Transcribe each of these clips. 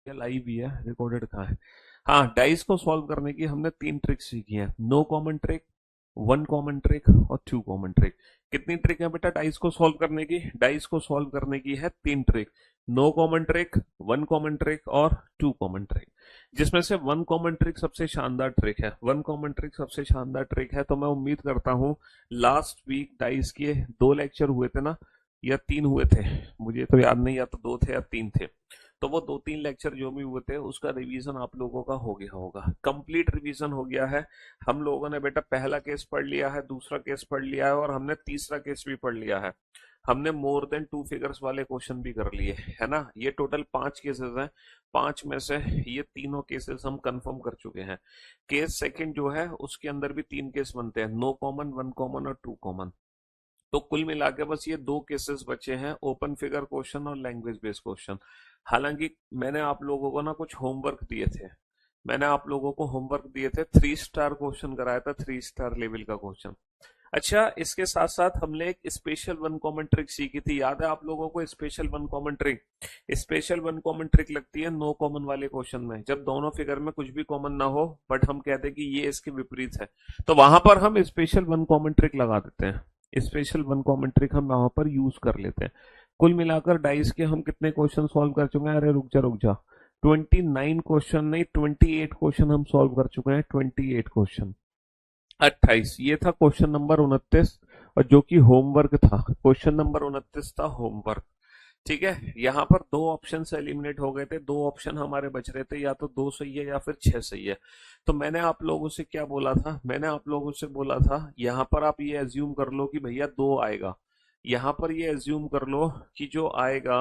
Live ही है, recorded कहाँ है। हाँ, डाइस को सॉल्व करने की हमने 3 ट्रिक्स सीखी हैं। No common trick, 1 common trick और 2 कॉमन ट्रिक। कितनी ट्रिक है बेटा डाइस को सॉल्व करने की? डाइस को सॉल्व करने की है 3 trick. No common trick, 1 common trick और 2 कॉमन ट्रिक। जिसमें से 1 कॉमन ट्रिक सबसे शानदार ट्रिक है। 1 कॉमन ट्रिक सबसे शानदार ट्रिक है, तो मैं उम्मीद करता हूँ लास्ट वीक डाइस के 2 लेक्चर हुए थे ना, या 3 हुए थे, मुझे तो याद नहीं, या तो 2 थे या 3 थे। तो वो 2-3 लेक्चर जो भी हुए थे उसका रिवीजन आप लोगों का हो गया होगा, कंप्लीट रिवीजन हो गया है। हम लोगों ने बेटा पहला केस पढ़ लिया है, दूसरा केस पढ़ लिया है और हमने तीसरा केस भी पढ़ लिया है। हमने मोर देन 2 फिगर्स वाले क्वेश्चन भी कर लिए है ना। ये टोटल 5 केसेस हैं। 5 में से ये तीनों केसेस हम कंफर्म कर चुके हैं। केस सेकंड जो है उसके अंदर भी 3 केस बनते हैं, नो कॉमन, 1 कॉमन और 2 कॉमन। तो कुल मिला के बस ये 2 केसेस बचे हैं, ओपन फिगर क्वेश्चन और लैंग्वेज बेस्ड क्वेश्चन। हालांकि मैंने आप लोगों को ना कुछ होमवर्क दिए थे। मैंने आप लोगों को होमवर्क दिए थे, 3 स्टार क्वेश्चन कराया था, 3 स्टार लेवल का क्वेश्चन। अच्छा, इसके साथ साथ हमने एक स्पेशल 1 कॉमन ट्रिक सीखी थी, याद है आप लोगों को? Special 1 common trick. Special 1 common trick लगती है नो कॉमन वाले क्वेश्चन में, जब दोनों फिगर में कुछ भी कॉमन ना हो बट हम कहते हैं कि ये इसके विपरीत है, तो वहां पर हम स्पेशल 1 कॉमन ट्रिक लगा देते हैं। स्पेशल 1 कॉमन ट्रिक हम वहां पर यूज कर लेते हैं। कुल मिलाकर डाइस के हम कितने क्वेश्चन सॉल्व कर चुके हैं? अरे रुक जा रुक जा, 29 क्वेश्चन नहीं, 28 क्वेश्चन हम सॉल्व कर चुके हैं। 28 क्वेश्चन, 28। ये था क्वेश्चन नंबर 29, और जो कि होमवर्क था। क्वेश्चन नंबर 29 था होमवर्क। ठीक है, यहाँ पर 2 ऑप्शन से एलिमिनेट हो गए थे, 2 ऑप्शन हमारे बच रहे थे, या तो 2 सही है या फिर 6 सही है। तो मैंने आप लोगों से क्या बोला था? मैंने आप लोगों से बोला था यहाँ पर आप ये एज्यूम कर लो कि भैया 2 आएगा। यहाँ पर ये एज्यूम कर लो कि जो आएगा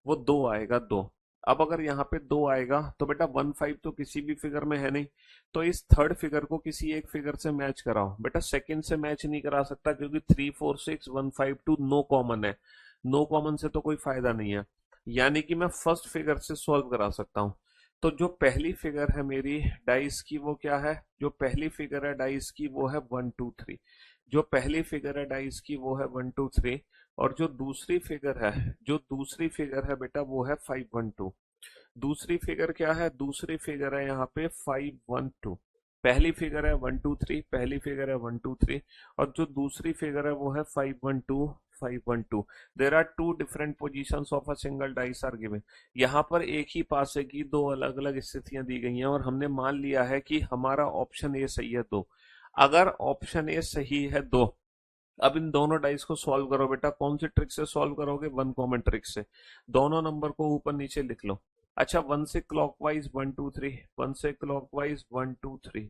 वो 2 आएगा, 2। अब अगर यहाँ पे 2 आएगा तो बेटा 1 5 तो किसी भी फिगर में है नहीं, तो इस थर्ड फिगर को किसी एक फिगर से मैच कराओ। बेटा सेकंड से मैच नहीं करा सकता, क्योंकि 3 4 6 1 5 2 नो कॉमन है। नो कॉमन से तो कोई फायदा नहीं है, यानी कि मैं फर्स्ट फिगर से सॉल्व करा सकता हूँ। तो जो पहली फिगर है मेरी डाइस की वो क्या है? जो पहली फिगर है डाइस की वो है 1 2 3। जो पहली फिगर है डाइस की वो है 1 2 3। और जो दूसरी फिगर है, जो दूसरी फिगर है बेटा वो है 5 1 2। दूसरी फिगर क्या है? दूसरी फिगर है यहाँ पे 5 1 2। पहली फिगर है 1 2 3, पहली फिगर है 1 2 3, और जो दूसरी फिगर है वो है 5 1 2 5 1 2। There are 2 different positions of a single dice are given. यहाँ पर एक ही पासे की 2 अलग अलग स्थितियां दी गई हैं, और हमने मान लिया है कि हमारा ऑप्शन ए सही है 2। अगर ऑप्शन ए सही है 2, अब इन दोनों डाइस को सॉल्व करो बेटा। कौन सी ट्रिक से सॉल्व करोगे? 1 कॉमन ट्रिक से। दोनों नंबर को ऊपर नीचे लिख लो। अच्छा, 1 से क्लॉकवाइज 1 2 3, 1 से क्लॉकवाइज 1 2 3।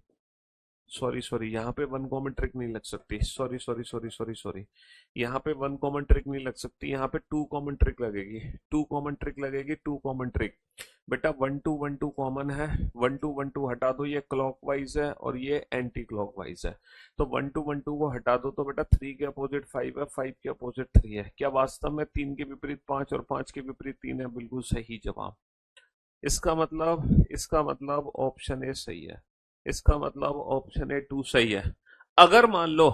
सॉरी सॉरी, यहाँ पे 1 कॉमन ट्रिक नहीं लग सकती, sorry sorry sorry sorry sorry. यहाँ पे 1 कॉमन ट्रिक नहीं लग सकती, यहाँ पे 2 कॉमन ट्रिक लगेगी। 2 कॉमन ट्रिक लगेगी, 2 कॉमन ट्रिक। बेटा 1 2 1 2 कॉमन है, 1 2 1 2 हटा दो, ये क्लॉकवाइज है और ये एंटी क्लॉकवाइज है। तो 1 2 1 2 को हटा दो, तो बेटा 3 के अपोजिट 5 है, 5 के अपोजिट 3 है। क्या वास्तव में 3 के विपरीत 5 और 5 के विपरीत 3 है? बिल्कुल सही जवाब। इसका मतलब ऑप्शन ए सही है। इसका मतलब ऑप्शन ए 2 सही है। अगर मान लो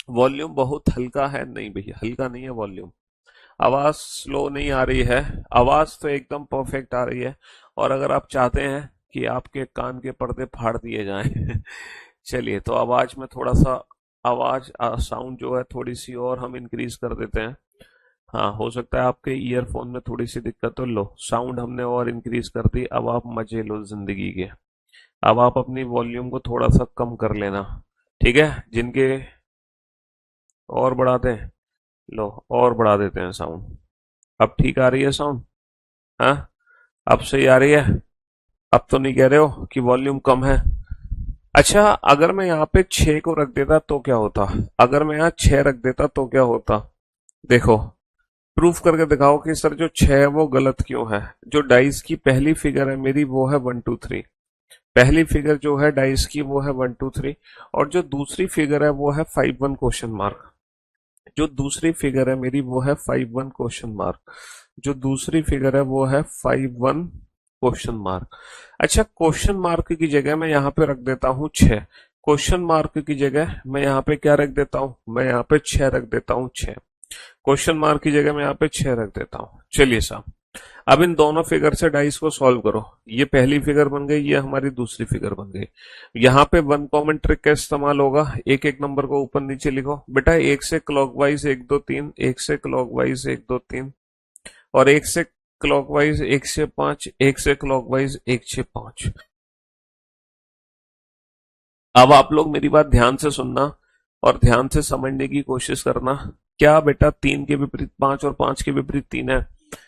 वॉल्यूम बहुत हल्का है, नहीं भैया हल्का नहीं है वॉल्यूम, आवाज स्लो नहीं आ रही है, आवाज तो एकदम परफेक्ट आ रही है। और अगर आप चाहते हैं कि आपके कान के पर्दे फाड़ दिए जाएं चलिए, तो आवाज में थोड़ा सा, आवाज साउंड जो है थोड़ी सी और हम इंक्रीज कर देते हैं। हाँ, हो सकता है आपके ईयरफोन में थोड़ी सी दिक्कत हो। लो, साउंड हमने और इंक्रीज कर दी, अब आप मजे लो जिंदगी के। अब आप अपनी वॉल्यूम को थोड़ा सा कम कर लेना, ठीक है? जिनके और बढ़ाते हैं, लो और बढ़ा देते हैं साउंड। अब ठीक आ रही है साउंड? हाँ, अब सही आ रही है? अब तो नहीं कह रहे हो कि वॉल्यूम कम है? अच्छा, अगर मैं यहाँ पे 6 को रख देता तो क्या होता? अगर मैं यहाँ 6 रख देता तो क्या होता? देखो, प्रूफ करके दिखाओ कि सर जो 6 है वो गलत क्यों है। जो डाइस की पहली फिगर है मेरी वो है 1 2 3। पहली फिगर जो है डाइस की वो है 1 2 3, और जो दूसरी फिगर है वो है 5 1 क्वेश्चन मार्क। जो दूसरी फिगर है मेरी वो है 5 1 क्वेश्चन मार्क। जो दूसरी फिगर है वो है 5 1 क्वेश्चन मार्क। अच्छा, क्वेश्चन मार्क की जगह मैं यहाँ पे रख देता हूँ 6। क्वेश्चन मार्क की जगह मैं यहाँ पे क्या रख देता हूँ? मैं यहाँ पे 6 रख देता हूँ, 6। क्वेश्चन मार्क की जगह मैं यहाँ पे 6 रख देता हूँ। चलिए साहब, अब इन दोनों फिगर से डाइस को सॉल्व करो। ये पहली फिगर बन गई, ये हमारी दूसरी फिगर बन गई। यहाँ पे वन कॉमन ट्रिक का इस्तेमाल होगा। एक एक नंबर को ऊपर नीचे लिखो बेटा। एक से क्लॉकवाइज 1 2 3, एक से क्लॉकवाइज 1 2 3, और एक से क्लॉकवाइज 1 से 5, एक से क्लॉकवाइज 1 से 5। अब आप लोग मेरी बात ध्यान से सुनना और ध्यान से समझने की कोशिश करना। क्या बेटा 3 के विपरीत 5 और 5 के विपरीत 3 है?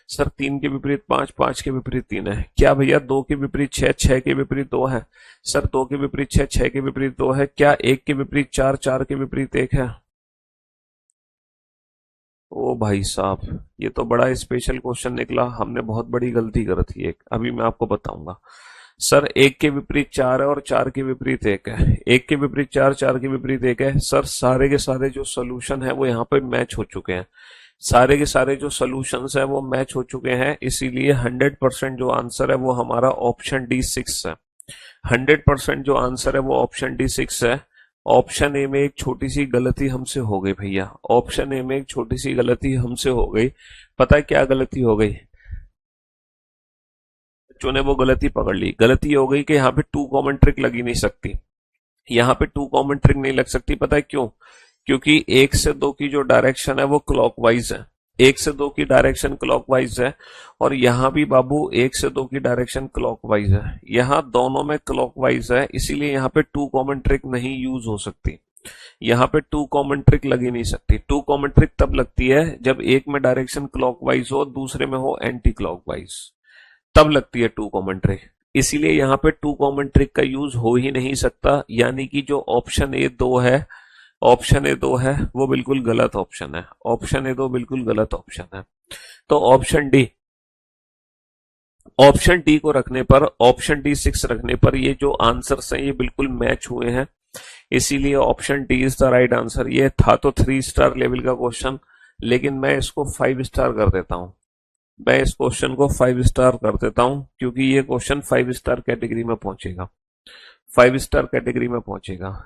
सर 3 के विपरीत 5, 5 के विपरीत 3 है। क्या भैया 2 के विपरीत 6, 6 के विपरीत 2 है? सर 2 के विपरीत 6, 6 के विपरीत 2 है। क्या 1 के विपरीत 4, 4 के विपरीत 1 है? ओ भाई साहब, ये तो बड़ा स्पेशल क्वेश्चन निकला। हमने बहुत बड़ी गलती कर थी एक, अभी मैं आपको बताऊंगा। सर 1 के विपरीत 4 है और 4 के विपरीत 1 है। 1 के विपरीत 4, 4 के विपरीत 1 है। सर सारे के सारे जो सोल्यूशन है वो यहाँ पे मैच हो चुके हैं। सारे के सारे जो सोल्यूशंस है वो मैच हो चुके हैं, इसीलिए 100% जो आंसर है वो हमारा ऑप्शन डी 6 है। 100% जो आंसर है वो ऑप्शन डी 6 है। ऑप्शन ए में एक छोटी सी गलती हमसे हो गई भैया। ऑप्शन ए में एक छोटी सी गलती हमसे हो गई। पता है क्या गलती हो गई? बच्चों ने वो गलती पकड़ ली। गलती हो गई कि यहाँ पे टू कॉमन ट्रिक लगी नहीं सकती। यहाँ पे टू कॉमन ट्रिक नहीं लग सकती। पता है क्यों? क्योंकि 1 से 2 की जो डायरेक्शन है वो क्लॉकवाइज है। 1 से 2 की डायरेक्शन क्लॉकवाइज है, और यहाँ भी बाबू 1 से 2 की डायरेक्शन क्लॉकवाइज है। यहाँ दोनों में क्लॉकवाइज है, इसीलिए यहाँ पे टू कॉमन ट्रिक नहीं यूज हो सकती। यहाँ पे टू कॉमन ट्रिक लगी नहीं सकती। टू कॉमन ट्रिक तब लगती है जब एक में डायरेक्शन क्लॉकवाइज हो, दूसरे में हो एंटी क्लॉकवाइज, तब लगती है टू कॉमन ट्रिक। इसीलिए यहाँ पे टू कॉमन ट्रिक का यूज हो ही नहीं सकता। यानी कि जो ऑप्शन ए 2 है, ऑप्शन ए 2 है वो बिल्कुल गलत ऑप्शन है। ऑप्शन ए 2 बिल्कुल गलत ऑप्शन है। तो ऑप्शन डी, ऑप्शन डी को रखने पर, ऑप्शन डी 6 रखने पर ये जो आंसर्स हैं ये बिल्कुल मैच हुए हैं। इसीलिए option D is the right answer. ये था तो 3 स्टार लेवल का क्वेश्चन, लेकिन मैं इसको 5 स्टार कर देता हूं। मैं इस क्वेश्चन को 5 स्टार कर देता हूं क्योंकि ये क्वेश्चन 5 स्टार कैटेगरी में पहुंचेगा। 5 स्टार कैटेगरी में पहुंचेगा।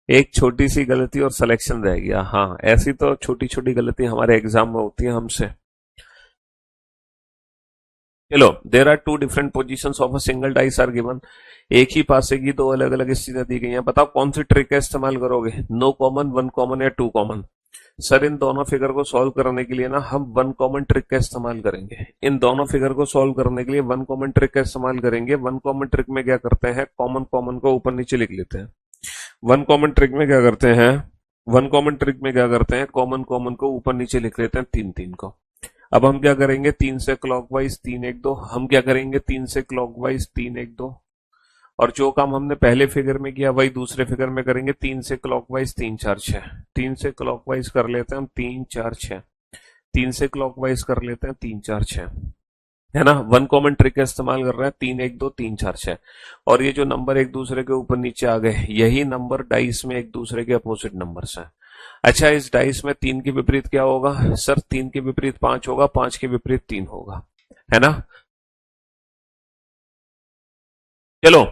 एक छोटी सी गलती और सिलेक्शन रह गया। हाँ, ऐसी तो छोटी छोटी गलती हमारे एग्जाम में होती है हमसे। चलो, there are two different positions of a single dice are given. एक ही पासे की दो अलग अलग स्थितियां दी गई हैं। बताओ कौन सी ट्रिक का इस्तेमाल करोगे? नो कॉमन, वन कॉमन या टू कॉमन? सर इन दोनों फिगर को सॉल्व करने के लिए ना हम वन कॉमन ट्रिक का इस्तेमाल करेंगे। इन दोनों फिगर को सॉल्व करने के लिए वन कॉमन ट्रिक का इस्तेमाल करेंगे। वन कॉमन ट्रिक में क्या करते हैं? कॉमन कॉमन को ऊपर नीचे लिख लेते हैं। वन कॉमन ट्रिक में क्या करते हैं? वन कॉमन ट्रिक में क्या करते हैं? कॉमन कॉमन को ऊपर नीचे लिख लेते हैं, 3 3 को। अब हम क्या करेंगे? 3 से क्लॉकवाइज 3 1 2। हम क्या करेंगे? 3 से क्लॉकवाइज 3 1 2। और जो काम हमने पहले फिगर में किया वही दूसरे फिगर में करेंगे। 3 से क्लॉकवाइज 3 4 6। 3 से क्लॉकवाइज कर लेते हैं हम 3 4 6। 3 से क्लॉकवाइज कर लेते हैं 3 4 6, है ना? वन कॉमन ट्रिक का इस्तेमाल कर रहे हैं। 3 1 2 3 4 6। और ये जो नंबर एक दूसरे के ऊपर नीचे आ गए, यही नंबर डाइस में एक दूसरे के अपोजिट नंबर्स हैं। अच्छा, इस डाइस में 3 के विपरीत क्या होगा? सर 3 के विपरीत 5 होगा, 5 के विपरीत 3 होगा, है ना? चलो,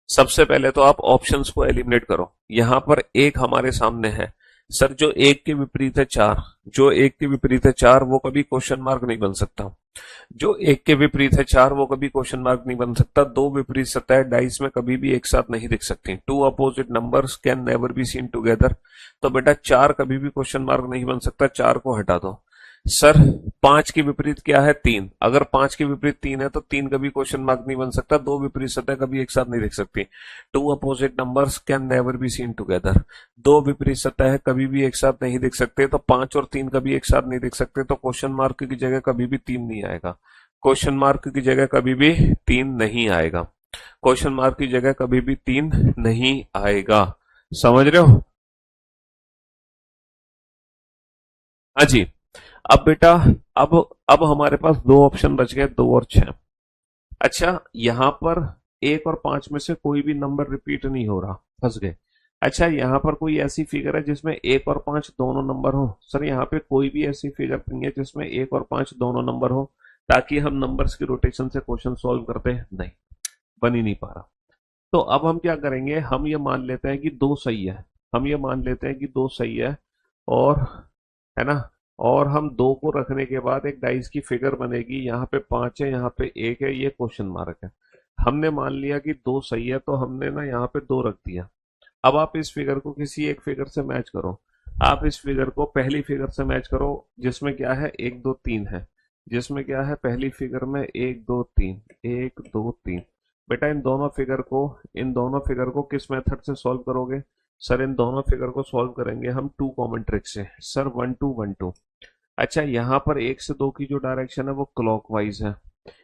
सबसे पहले तो आप ऑप्शंस को एलिमिनेट करो। यहां पर एक हमारे सामने है। सर जो एक के विपरीत है 4, जो एक के विपरीत है 4 वो कभी क्वेश्चन मार्क नहीं बन सकता। जो एक के विपरीत है 4 वो कभी क्वेश्चन मार्क नहीं बन सकता। दो विपरीत सतह डाइस में कभी भी एक साथ नहीं दिख सकती। Two opposite numbers can never be seen together. तो बेटा 4 कभी भी क्वेश्चन मार्क नहीं बन सकता। 4 को हटा दो। सर 5 के विपरीत क्या है? 3। अगर 5 के विपरीत 3 है तो 3 कभी क्वेश्चन मार्क नहीं बन सकता। दो विपरीत सतह कभी एक साथ नहीं दिख सकती। Two opposite numbers can never be seen together. दो विपरीत सतह कभी भी एक साथ नहीं दिख सकते। तो 5 और 3 कभी एक साथ नहीं दिख सकते। तो क्वेश्चन मार्क की जगह कभी भी 3 नहीं आएगा। क्वेश्चन मार्क की जगह कभी भी 3 नहीं आएगा। क्वेश्चन मार्क की जगह कभी भी 3 नहीं आएगा। समझ रहे हो? हाँ जी। अब बेटा, अब अब हमारे पास दो ऑप्शन बच गए, 2 और 6। अच्छा, यहां पर 1 और 5 में से कोई भी नंबर रिपीट नहीं हो रहा, फंस गए। अच्छा, यहां पर कोई ऐसी फिगर है जिसमें 1 और 5 दोनों नंबर हो? सर यहाँ पे कोई भी ऐसी फिगर नहीं है जिसमें 1 और 5 दोनों नंबर हो, ताकि हम नंबर्स की रोटेशन से क्वेश्चन सॉल्व करते हैं। नहीं, बन ही नहीं पा रहा। तो अब हम क्या करेंगे? हम ये मान लेते हैं कि 2 सही है। हम ये मान लेते हैं कि 2 सही है, और है ना, और हम 2 को रखने के बाद एक डाइस की फिगर बनेगी, यहाँ पे 5 है, यहाँ पे 1 है, ये क्वेश्चन मार्क है। हमने मान लिया कि 2 सही है, तो हमने ना यहाँ पे 2 रख दिया। अब आप इस फिगर को किसी एक फिगर से मैच करो। आप इस फिगर को पहली फिगर से मैच करो, जिसमें क्या है, 1 2 3 है। जिसमें क्या है, पहली फिगर में 1 2 3, 1 2 3। बेटा इन दोनों फिगर को किस मेथड से सॉल्व करोगे? सर इन दोनों फिगर को सॉल्व करेंगे हम 2 कॉमन ट्रिक से। सर 1 2 1 2। अच्छा, यहाँ पर 1 से 2 की जो डायरेक्शन है वो क्लॉकवाइज है,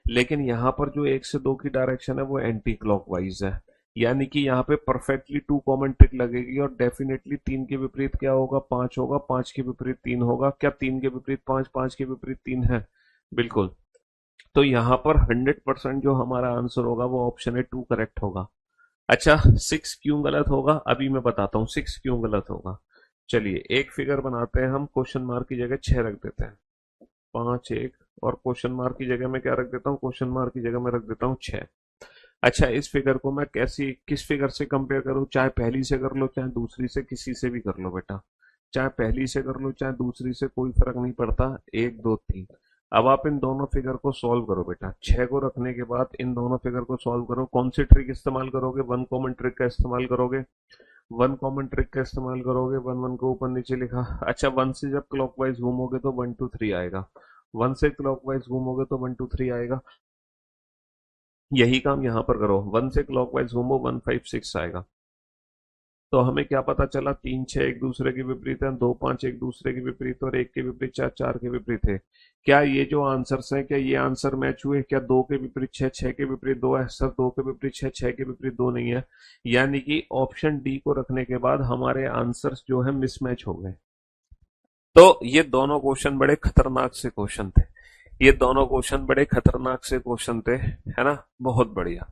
लेकिन यहाँ पर जो 1 से 2 की डायरेक्शन है वो एंटी क्लॉकवाइज है। यानी कि यहाँ पे परफेक्टली 2 कॉमन ट्रिक लगेगी, और डेफिनेटली 3 के विपरीत क्या होगा, 5 होगा, 5 के विपरीत 3 होगा। क्या 3 के विपरीत 5, 5 के विपरीत 3 है? बिल्कुल। तो यहाँ पर 100% जो हमारा आंसर होगा वो ऑप्शन है 2 करेक्ट होगा। अच्छा, 6 क्यों गलत होगा, अभी मैं बताता हूँ 6 क्यों गलत होगा। चलिए एक फिगर बनाते हैं हम, क्वेश्चन मार्क की जगह 6 रख देते हैं, 5 1, और क्वेश्चन मार्क की जगह मैं क्या रख देता हूँ, क्वेश्चन मार्क की जगह मैं रख देता हूँ 6। अच्छा, इस फिगर को मैं किस फिगर से कंपेयर करूं? चाहे पहली से कर लो, चाहे दूसरी से, किसी से भी कर लो बेटा। चाहे पहली से कर लो, चाहे दूसरी से, कोई फर्क नहीं पड़ता। 1 2 3। अब आप इन दोनों फिगर को सॉल्व करो बेटा। 6 को रखने के बाद इन दोनों फिगर को सॉल्व करो। कौन सी ट्रिक इस्तेमाल करोगे? 1 कॉमन ट्रिक का इस्तेमाल करोगे। 1 कॉमन ट्रिक का इस्तेमाल करोगे। 1 1 को ऊपर नीचे लिखा। अच्छा, 1 से जब क्लॉकवाइज घूमोगे तो 1 2 3 आएगा। 1 से क्लॉकवाइज घूमोगे तो 1 2 3 आएगा। यही काम यहां पर करो। 1 से क्लॉकवाइज घूमो, 1 5 6 आएगा। तो हमें क्या पता चला, 3 6 एक दूसरे के विपरीत है, 2 5 एक दूसरे के विपरीत, और 1 के विपरीत 4 4 के विपरीत है। क्या ये जो आंसर्स हैं, क्या ये आंसर मैच हुए? क्या 2 के विपरीत 6, 6 के विपरीत 2 है? सर 2 के विपरीत 6, 6 के विपरीत 2 नहीं है। यानी कि ऑप्शन डी को रखने के बाद हमारे आंसर्स जो है मिसमैच हो गए। तो ये दोनों क्वेश्चन बड़े खतरनाक से क्वेश्चन थे। ये दोनों क्वेश्चन बड़े खतरनाक से क्वेश्चन थे, है ना। बहुत बढ़िया।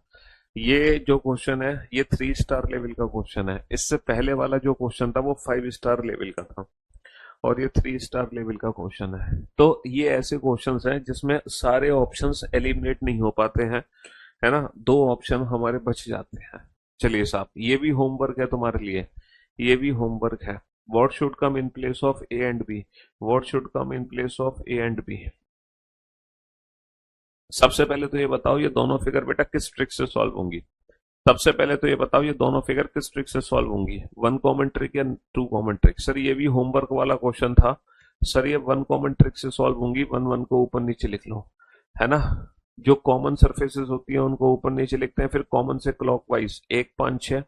ये जो क्वेश्चन है ये 3 स्टार लेवल का क्वेश्चन है। इससे पहले वाला जो क्वेश्चन था वो 5 स्टार लेवल का था, और ये 3 स्टार लेवल का क्वेश्चन है। तो ये ऐसे क्वेश्चंस हैं जिसमें सारे ऑप्शंस एलिमिनेट नहीं हो पाते हैं, है ना। 2 ऑप्शन हमारे बच जाते हैं। चलिए साहब, ये भी होमवर्क है तुम्हारे लिए, ये भी होमवर्क है। What should come in place of A and B? What should come in place of A and B? सबसे पहले तो ये बताओ, ये दोनों फिगर बेटा किस ट्रिक से सॉल्व होंगी? सबसे पहले तो ये बताओ, ये दोनों फिगर किस ट्रिक से सॉल्व होंगी? 1 कॉमन ट्रिक या 2 कॉमन ट्रिक? सर ये भी होमवर्क वाला क्वेश्चन था। सर ये 1 कॉमन ट्रिक से सॉल्व होंगी। 1 1 को ऊपर नीचे लिख लो, है ना। जो कॉमन सरफेसेस होती है उनको ऊपर नीचे लिखते हैं, फिर कॉमन से क्लॉकवाइज 1 5 6,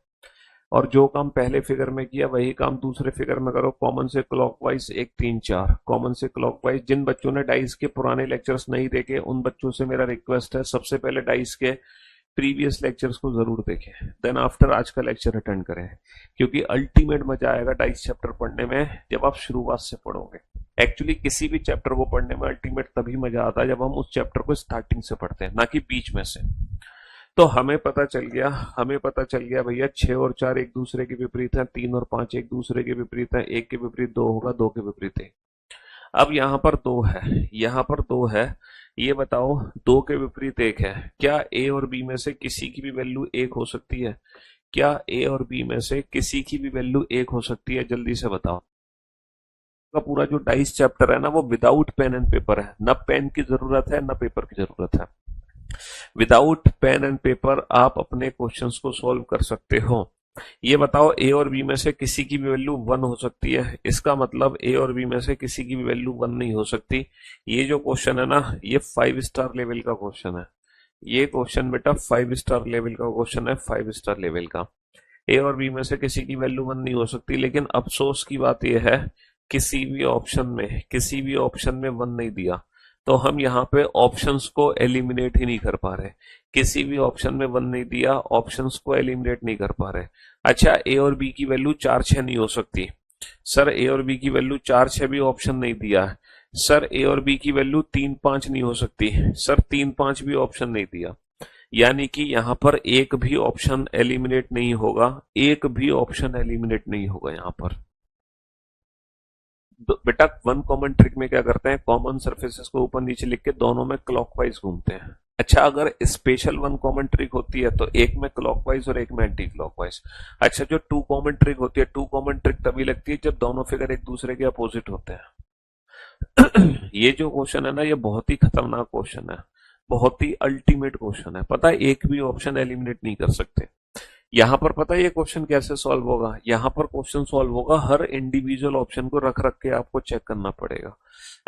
और जो काम पहले फिगर में किया वही काम दूसरे फिगर में करो। कॉमन से क्लॉकवाइज 1 3 4, कॉमन से क्लॉकवाइज। जिन बच्चों ने डाइस के पुराने लेक्चर्स नहीं देखे उन बच्चों से मेरा रिक्वेस्ट है, सबसे पहले डाइस के प्रीवियस लेक्चर्स को जरूर देखें, देन आफ्टर आज का लेक्चर अटेंड करें, क्योंकि अल्टीमेट मजा आएगा डाइस चैप्टर पढ़ने में जब आप शुरुआत से पढ़ोगे। एक्चुअली किसी भी चैप्टर को पढ़ने में अल्टीमेट तभी मजा आता है जब हम उस चैप्टर को स्टार्टिंग से पढ़ते हैं, ना कि बीच में से। तो हमें पता चल गया भैया, 6 और 4 एक दूसरे के विपरीत हैं, 3 और 5 एक दूसरे के विपरीत हैं, 1 के विपरीत 2 होगा, 2 के विपरीत 1। अब यहाँ पर 2 है, यहाँ पर 2 है। ये बताओ 2 के विपरीत 1 है, क्या ए और बी में से किसी की भी वैल्यू 1 हो सकती है? क्या ए और बी में से किसी की भी वैल्यू 1 हो सकती है? जल्दी से बताओ। का पूरा जो डाइस चैप्टर है ना वो विदाउट पेन एंड पेपर है, ना पेन की जरूरत है ना पेपर की जरूरत है। विदाउट पेन एंड पेपर आप अपने क्वेश्चंस को सॉल्व कर सकते हो। ये बताओ ए और बी में से किसी की भी वैल्यू 1 हो सकती है? इसका मतलब ए और बी में से किसी की भी वैल्यू 1 नहीं हो सकती। ये जो क्वेश्चन है ना ये 5 स्टार लेवल का क्वेश्चन है। ये क्वेश्चन बेटा 5 स्टार लेवल का क्वेश्चन है, 5 स्टार लेवल का। ए और बी में से किसी की वैल्यू 1 नहीं हो सकती, लेकिन अफसोस की बात यह है किसी भी ऑप्शन में 1 नहीं दिया, तो हम यहाँ पे ऑप्शंस को एलिमिनेट ही नहीं कर पा रहे। किसी भी ऑप्शन में 1 नहीं दिया, ऑप्शंस को एलिमिनेट नहीं कर पा रहे। अच्छा, ए और बी की वैल्यू 4 6 नहीं हो सकती। सर ए और बी की वैल्यू 4 6 भी ऑप्शन नहीं दिया है। सर ए और बी की वैल्यू 3 5 नहीं हो सकती। सर 3 5 भी ऑप्शन नहीं दिया। यानी कि यहाँ पर एक भी ऑप्शन एलिमिनेट नहीं होगा, एक भी ऑप्शन एलिमिनेट नहीं होगा यहाँ पर। बेटा 1 कॉमन ट्रिक में क्या करते हैं, कॉमन सरफेसेस को ऊपर नीचे लिख के दोनों में क्लॉकवाइज घूमते हैं। अच्छा, अगर स्पेशल वन कॉमन ट्रिक होती है तो एक में क्लॉकवाइज और एक में एंटी क्लॉकवाइज। अच्छा, जो टू कॉमन ट्रिक होती है, टू कॉमन ट्रिक तभी लगती है जब दोनों फिगर एक दूसरे के अपोजिट होते हैं। ये जो क्वेश्चन है ना, ये बहुत ही खतरनाक क्वेश्चन है, बहुत ही अल्टीमेट क्वेश्चन है। पता है, एक भी ऑप्शन एलिमिनेट नहीं कर सकते। यहां पर पता है ये क्वेश्चन कैसे सॉल्व होगा? यहां पर क्वेश्चन सॉल्व होगा, हर इंडिविजुअल ऑप्शन को रख रख के आपको चेक करना पड़ेगा।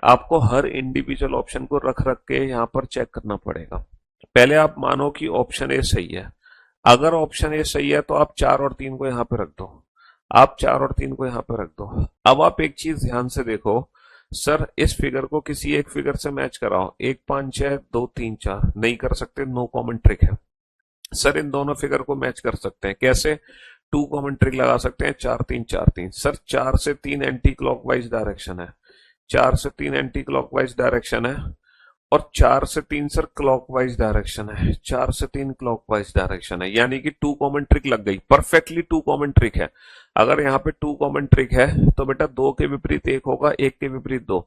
आपको हर इंडिविजुअल ऑप्शन को रख रख के यहां पर चेक करना पड़ेगा। पहले आप मानो कि ऑप्शन ए सही है। अगर ऑप्शन ए सही है तो आप 4 और 3 को यहां पे रख दो। आप 4 और 3 को यहां पे रख दो। अब आप एक चीज ध्यान से देखो, सर इस फिगर को किसी एक फिगर से मैच कराओ, 1 5 6 2 3 4 नहीं कर सकते, नो कॉमन ट्रिक है। सर इन दोनों फिगर को मैच कर सकते हैं कैसे? टू कॉमन ट्रिक लगा सकते हैं, 4 3 4 3। सर 4 से 3 एंटी क्लॉकवाइज डायरेक्शन है, 4 से 3 एंटी क्लॉकवाइज डायरेक्शन है, और 4 से 3 सर क्लॉकवाइज डायरेक्शन है, 4 से 3 क्लॉकवाइज डायरेक्शन है, यानी कि टू कॉमन ट्रिक लग गई, परफेक्टली टू कॉमन ट्रिक है। अगर यहाँ पे टू कॉमन ट्रिक है तो बेटा दो के विपरीत एक होगा, एक के विपरीत दो।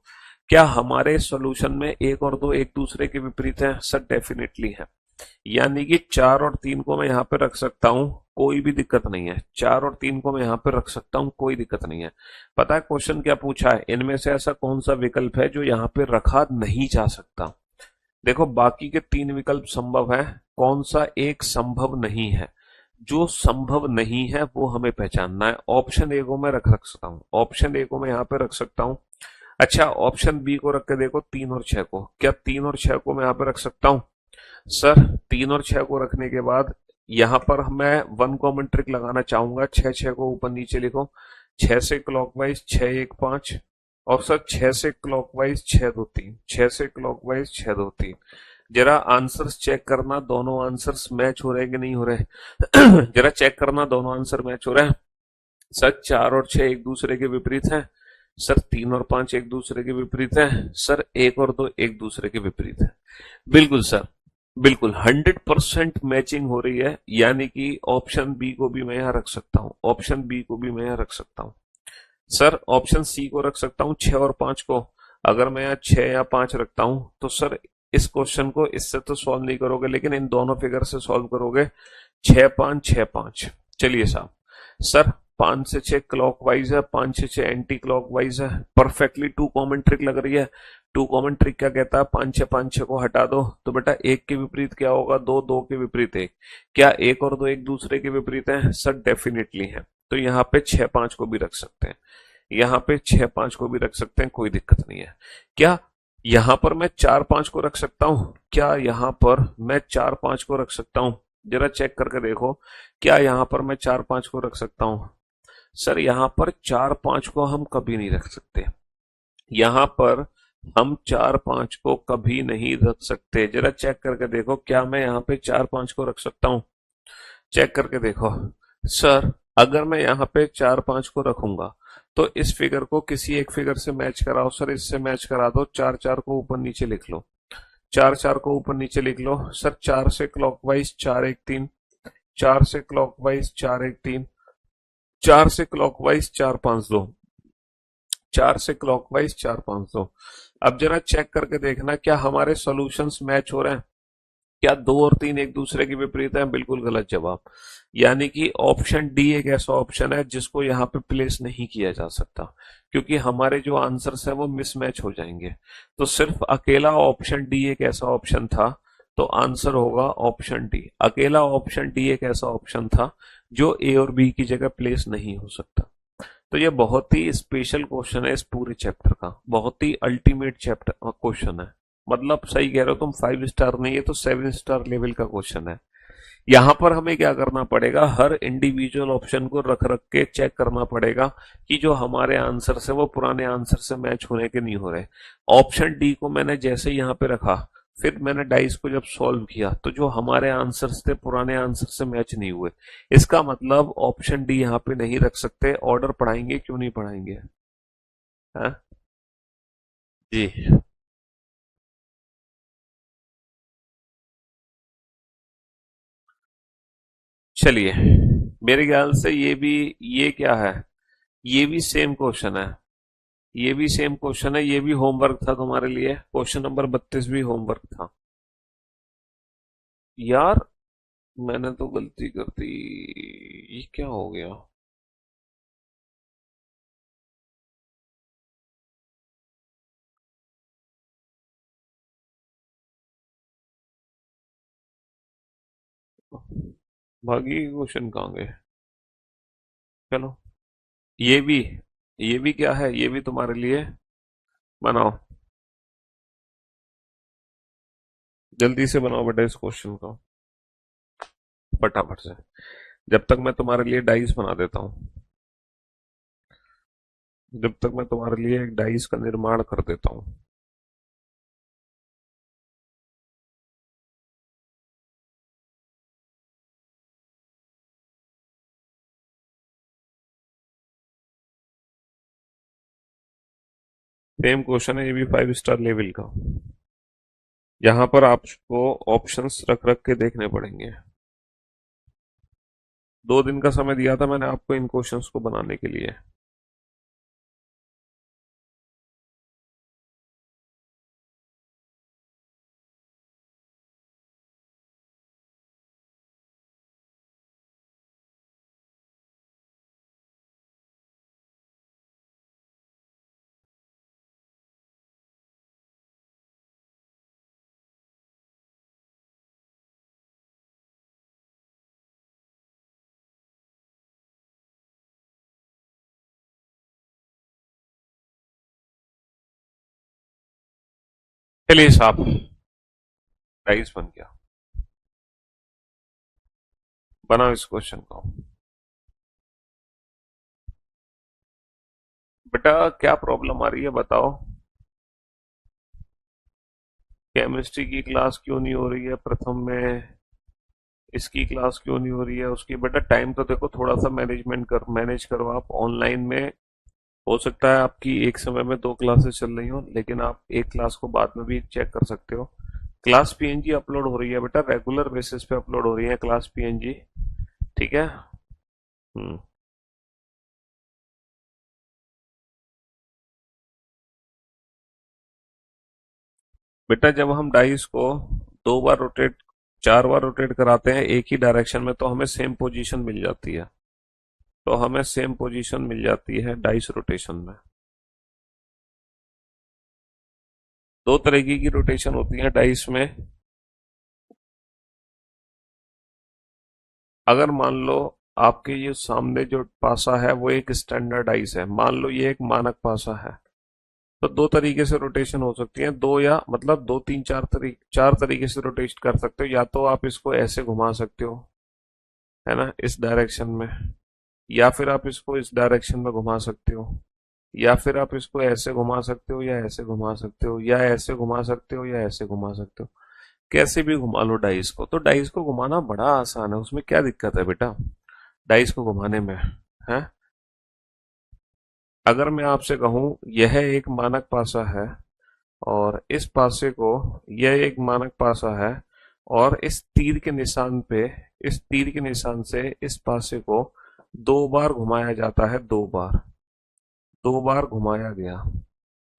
क्या हमारे सॉल्यूशन में एक और दो एक दूसरे के विपरीत है? सर डेफिनेटली है। यानी कि 4 और 3 को मैं यहाँ पे रख सकता हूँ, कोई भी दिक्कत नहीं है। 4 और 3 को मैं यहाँ पे रख सकता हूँ, कोई दिक्कत नहीं है। पता है क्वेश्चन क्या पूछा है? इनमें से ऐसा कौन सा विकल्प है जो यहाँ पे रखा नहीं जा सकता? देखो, बाकी के 3 विकल्प संभव है, कौन सा एक संभव नहीं है? जो संभव नहीं है वो हमें पहचानना है। ऑप्शन ए को मैं रख रख सकता हूँ, ऑप्शन ए को मैं यहाँ पे रख सकता हूँ। अच्छा, ऑप्शन बी को रख के देखो, 3 और 6 को, क्या 3 और 6 को मैं यहाँ पे रख सकता हूँ? सर 3 और 6 को रखने के बाद यहां पर मैं वन कॉमन ट्रिक लगाना चाहूंगा, 6 6 को ऊपर नीचे लिखो, 6 से क्लॉकवाइज 6 1 5, और सर 6 से क्लॉकवाइज 6 2 3, 6 से क्लॉकवाइज 6 2 3। जरा आंसर्स चेक करना, दोनों आंसर्स मैच हो रहे कि नहीं हो रहे? जरा चेक करना, दोनों आंसर मैच हो रहे हैं। सर 4 और 6 एक दूसरे के विपरीत हैं। सर 3 और 5 एक दूसरे के विपरीत हैं। सर 1 और 2 एक दूसरे के विपरीत हैं। बिल्कुल सर, बिल्कुल 100% मैचिंग हो रही है, यानी कि ऑप्शन बी को भी मैं यहां रख सकता हूं, ऑप्शन बी को भी मैं यहां रख सकता हूं। सर ऑप्शन सी को रख सकता हूं, 6 और 5 को। अगर मैं यहाँ 6 या 5 रखता हूं तो सर इस क्वेश्चन को इससे तो सॉल्व नहीं करोगे, लेकिन इन दोनों फिगर से सॉल्व करोगे। 6 5 6 5। चलिए साहब, सर 5 से 6 क्लॉकवाइज है, 5 से 6 एंटी क्लॉकवाइज है, परफेक्टली टू कॉमन ट्रिक लग रही है। टू कॉमन ट्रिक क्या कहता है? 5 6 को हटा दो तो बेटा एक के विपरीत क्या होगा? दो, दो के विपरीत एक। क्या 1 और 2 एक दूसरे के विपरीत है? सर डेफिनेटली है। तो यहाँ पे 6 5 को भी रख सकते हैं, यहाँ पे 6 5 को भी रख सकते हैं, कोई दिक्कत नहीं है। क्या यहाँ पर मैं 4 5 को रख सकता हूँ? क्या यहाँ पर मैं 4 5 को रख सकता हूँ? जरा चेक करके देखो, क्या यहाँ पर मैं 4 5 को रख सकता हूँ? सर यहाँ पर 4 5 को हम कभी नहीं रख सकते, यहाँ पर हम 4 5 को कभी नहीं रख सकते। जरा चेक करके देखो, क्या मैं यहाँ पे 4 5 को रख सकता हूँ? चेक करके देखो। सर अगर मैं यहाँ पे 4 5 को रखूंगा तो इस फिगर को किसी एक फिगर से मैच कराओ। सर इससे मैच करा दो, 4 4 को ऊपर नीचे लिख लो, 4 4 को ऊपर नीचे लिख लो। सर 4 से क्लॉकवाइज 4 1 3, 4 से क्लॉकवाइज 4 1 3, 4 से क्लॉकवाइज 4 5 2, 4 से क्लॉकवाइज 4 5 2। अब जरा चेक करके देखना, क्या हमारे सॉल्यूशंस मैच हो रहे हैं? क्या 2 और 3 एक दूसरे के विपरीत हैं? बिल्कुल गलत जवाब। यानी कि ऑप्शन डी एक ऐसा ऑप्शन है जिसको यहाँ पे प्लेस नहीं किया जा सकता, क्योंकि हमारे जो आंसर्स हैं वो मिसमैच हो जाएंगे। तो सिर्फ अकेला ऑप्शन डी एक ऐसा ऑप्शन था, तो आंसर होगा ऑप्शन डी। अकेला ऑप्शन डी एक ऐसा ऑप्शन था जो ए और बी की जगह प्लेस नहीं हो सकता। तो ये बहुत ही स्पेशल क्वेश्चन है इस पूरे चैप्टर का, बहुत ही अल्टीमेट चैप्टर क्वेश्चन है। मतलब सही कह रहे हो तुम, 5 स्टार नहीं, है तो 7 स्टार लेवल का क्वेश्चन है। यहां पर हमें क्या करना पड़ेगा? हर इंडिविजुअल ऑप्शन को रख रख के चेक करना पड़ेगा कि जो हमारे आंसर से वो पुराने आंसर से मैच होने के नहीं हो रहे। ऑप्शन डी को मैंने जैसे ही यहाँ पे रखा, फिर मैंने डाइस को जब सॉल्व किया तो जो हमारे आंसर्स थे पुराने आंसर से मैच नहीं हुए। इसका मतलब ऑप्शन डी यहाँ पे नहीं रख सकते। ऑर्डर पढ़ाएंगे क्यों नहीं पढ़ाएंगे? हाँ जी, चलिए। मेरे ख्याल से ये भी, ये क्या है, ये भी सेम क्वेश्चन है, ये भी सेम क्वेश्चन है, ये भी होमवर्क था तुम्हारे लिए, क्वेश्चन नंबर 32 भी होमवर्क था। यार मैंने तो गलती कर दी। ये क्या हो गया? बाकी क्वेश्चन कहाँ गए? चलो, ये भी ये भी क्या है, ये भी तुम्हारे लिए बनाओ। जल्दी से बनाओ बेटा इस क्वेश्चन को, फटाफट से। जब तक मैं तुम्हारे लिए डाइस बना देता हूँ, जब तक मैं तुम्हारे लिए एक डाइस का निर्माण कर देता हूँ। सेम क्वेश्चन है, ये भी 5 स्टार लेवल का। यहाँ पर आपको ऑप्शंस रख रख के देखने पड़ेंगे। 2 दिन का समय दिया था मैंने आपको इन क्वेश्चंस को बनाने के लिए। चलिए साहब, डाइस बन गया। बनाओ इस क्वेश्चन को। बेटा क्या प्रॉब्लम आ रही है बताओ। केमिस्ट्री की क्लास क्यों नहीं हो रही है प्रथम में? इसकी क्लास क्यों नहीं हो रही है? उसकी बेटा टाइम तो देखो, थोड़ा सा मैनेज करो आप ऑनलाइन में। हो सकता है आपकी एक समय में 2 क्लासेस चल रही हो, लेकिन आप एक क्लास को बाद में भी चेक कर सकते हो। क्लास पीएनजी अपलोड हो रही है बेटा, रेगुलर बेसिस पे अपलोड हो रही है क्लास पीएनजी। ठीक है। हम्म। बेटा जब हम डाइस को 2 बार रोटेट, 4 बार रोटेट कराते हैं एक ही डायरेक्शन में, तो हमें सेम पोजीशन मिल जाती है। तो हमें सेम पोजीशन मिल जाती है डाइस रोटेशन में। 2 तरीके की रोटेशन होती है डाइस में। अगर मान लो आपके ये सामने जो पासा है वो एक स्टैंडर्ड आइस है, मान लो ये एक मानक पासा है, तो 2 तरीके से रोटेशन हो सकती है। दो या मतलब दो तीन चार तरीके से रोटेट कर सकते हो। या तो आप इसको ऐसे घुमा सकते हो, है ना, इस डायरेक्शन में। या फिर आप इसको इस डायरेक्शन में घुमा सकते हो। या फिर आप इसको ऐसे घुमा सकते हो, या ऐसे घुमा सकते हो, या ऐसे घुमा सकते हो, या ऐसे घुमा सकते हो। कैसे भी घुमा लो डाइस को। तो डाइस को घुमाना बड़ा आसान है, उसमें क्या दिक्कत है बेटा डाइस को घुमाने में? है, अगर मैं आपसे कहूं यह एक मानक पासा है, और इस पासे को, यह एक मानक पासा है, और इस तीर के निशान पे, इस तीर के निशान से इस पासे को 2 बार घुमाया जाता है। 2 बार, 2 बार घुमाया गया।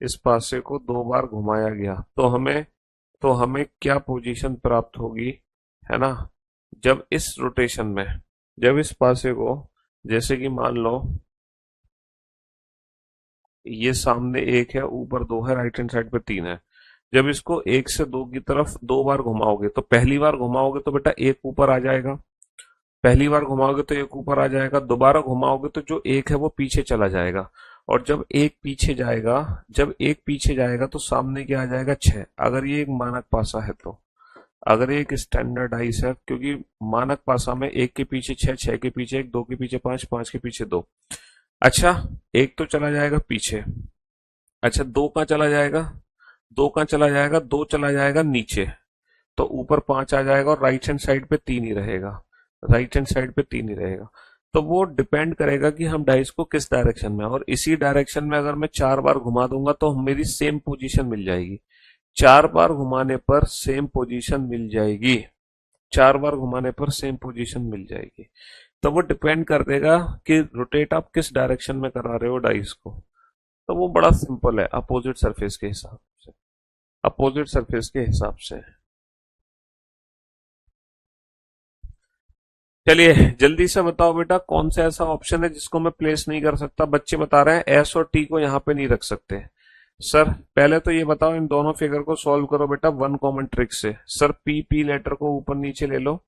इस पासे को 2 बार घुमाया गया, तो हमें क्या पोजीशन प्राप्त होगी, है ना? जब इस रोटेशन में, जब इस पासे को, जैसे कि मान लो ये सामने एक है, ऊपर 2 है, राइट हैंड साइड पे 3 है। जब इसको 1 से 2 की तरफ 2 बार घुमाओगे, तो पहली बार घुमाओगे तो बेटा एक ऊपर आ जाएगा। पहली बार घुमाओगे तो एक ऊपर आ जाएगा, दोबारा घुमाओगे तो जो एक है वो पीछे चला जाएगा। और जब एक पीछे जाएगा तो सामने क्या आ जाएगा? 6। अगर ये एक मानक पासा है तो, अगर ये एक स्टैंडर्डाइज है, क्योंकि मानक पासा में एक के पीछे 6, 6 के पीछे 1, 2 के पीछे 5, 5 के पीछे 2। अच्छा, एक तो चला जाएगा पीछे। अच्छा, दो कहाँ चला जाएगा? दो कहाँ चला जाएगा? दो चला जाएगा नीचे। तो ऊपर 5 आ जाएगा, और राइट हैंड साइड पे 3 ही रहेगा। राइट हैंड साइड पे 3 ही रहेगा। तो वो डिपेंड करेगा कि हम डाइस को किस डायरेक्शन में, और इसी डायरेक्शन में अगर मैं 4 बार घुमा दूंगा तो मेरी सेम पोजीशन मिल जाएगी। 4 बार घुमाने पर सेम पोजीशन मिल जाएगी। 4 बार घुमाने पर सेम पोजीशन मिल जाएगी। तो वो डिपेंड कर देगा कि रोटेट आप किस डायरेक्शन में करा रहे हो डाइस को। तो वो बड़ा सिंपल है, अपोजिट सरफेस के हिसाब से। अपोजिट सरफेस के हिसाब से। चलिए जल्दी से बताओ बेटा, कौन सा ऐसा ऑप्शन है जिसको मैं प्लेस नहीं कर सकता? बच्चे बता रहे हैं एस और टी को यहाँ पे नहीं रख सकते। सर पहले तो ये बताओ, इन दोनों फिगर को सॉल्व करो बेटा वन कॉमन ट्रिक से। सर पी पी लेटर को ऊपर नीचे ले लो,